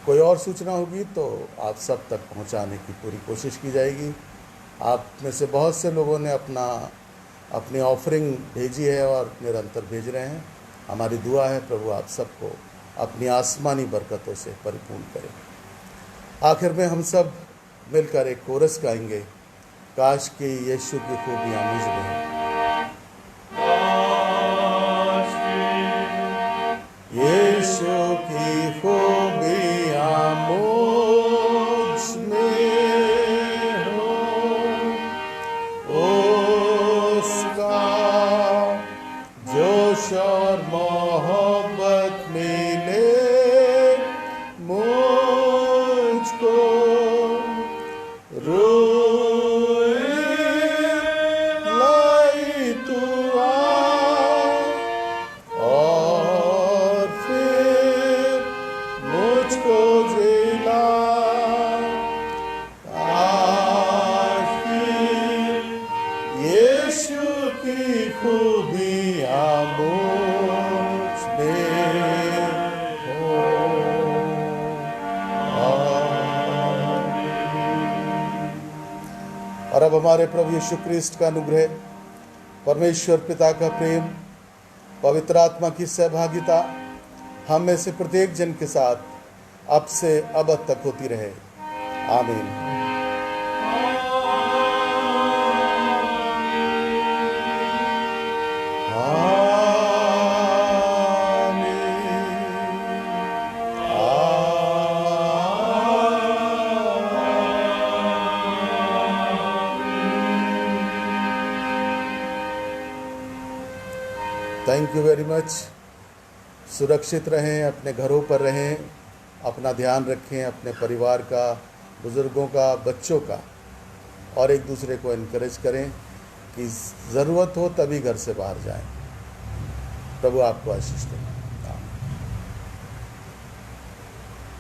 कोई और सूचना होगी तो आप सब तक पहुंचाने की पूरी कोशिश की जाएगी। आप में से बहुत से लोगों ने अपनी ऑफरिंग भेजी है और निरंतर भेज रहे हैं। हमारी दुआ है प्रभु आप सबको अपनी आसमानी बरकतों से परिपूर्ण करें। आखिर में हम सब मिलकर एक कोरस गाएंगे, काश कि यीशु की खूबियाँ मुझ में हैं। यीशु की खूबियाँ मुझ में हो, उसका जोश और मोहब्बत मिले मुझको, लाई तू आ और फिर मुझको जिला, आखिर यीशु की खूबियाँ मुझ में हो। और अब हमारे प्रभु यीशु क्रिस्ट का अनुग्रह, परमेश्वर पिता का प्रेम, पवित्र आत्मा की सहभागिता हम में से प्रत्येक जन के साथ अब से अब तक होती रहे। आमीन। Thank you very much. सुरक्षित रहें, अपने घरों पर रहें, अपना ध्यान रखें, अपने परिवार का, बुज़ुर्गों का, बच्चों का, और एक दूसरे को इनकरेज करें कि ज़रूरत हो तभी घर से बाहर जाएं। प्रभु आपको आशीष दे।